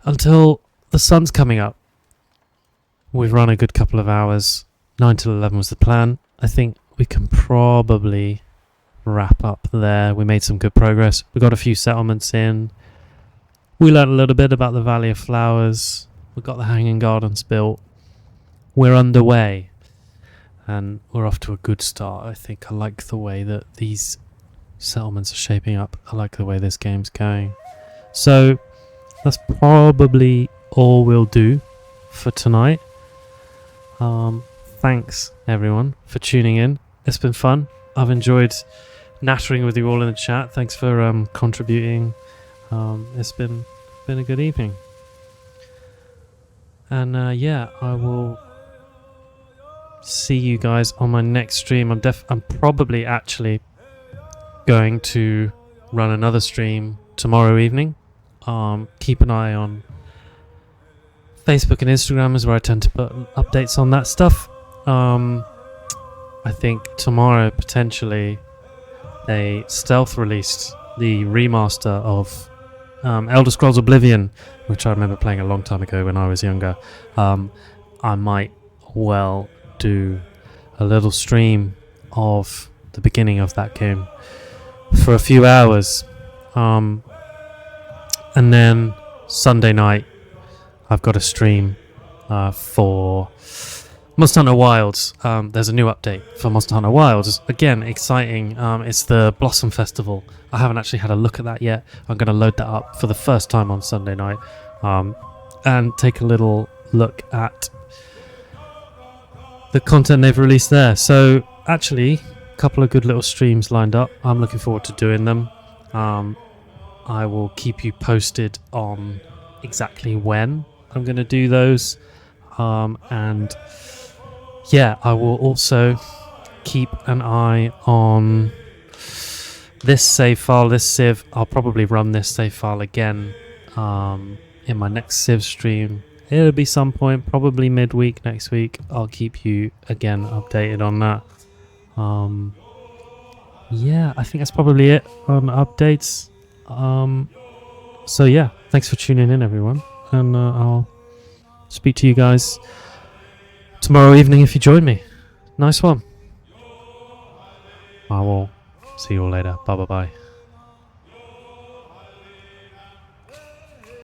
until the sun's coming up. We've run a good couple of hours. 9 till 11 was the plan. I think we can probably wrap up there. We made some good progress. We got a few settlements in. We learned a little bit about the Valley of Flowers. We got the Hanging Gardens built. We're underway. And we're off to a good start. I think I like the way that these settlements are shaping up. I like the way this game's going. So that's probably all we'll do for tonight. Thanks everyone for tuning in. It's been fun. I've enjoyed nattering with you all in the chat. Thanks for contributing. It's been a good evening. And yeah, I will see you guys on my next stream. I'm probably actually going to run another stream tomorrow evening. Keep an eye on Facebook and Instagram is where I tend to put updates on that stuff. I think tomorrow potentially they stealth released the remaster of Elder Scrolls Oblivion, which I remember playing a long time ago when I was younger. I might well do a little stream of the beginning of that game for a few hours. And then Sunday night I've got a stream for Monster Hunter Wilds. There's a new update for Monster Hunter Wilds. Again, exciting. It's the Blossom Festival. I haven't actually had a look at that yet. I'm going to load that up for the first time on Sunday night and take a little look at the content they've released there. So actually, a couple of good little streams lined up. I'm looking forward to doing them. I will keep you posted on exactly when I'm going to do those. And yeah, I will also keep an eye on this save file, this Civ. I'll probably run this save file again in my next Civ stream. It'll be some point, probably midweek next week. I'll keep you again updated on that. Yeah, I think that's probably it on updates. So yeah, thanks for tuning in everyone, and I'll speak to you guys tomorrow evening if you join me. Nice one. I will see you all later. Bye bye bye.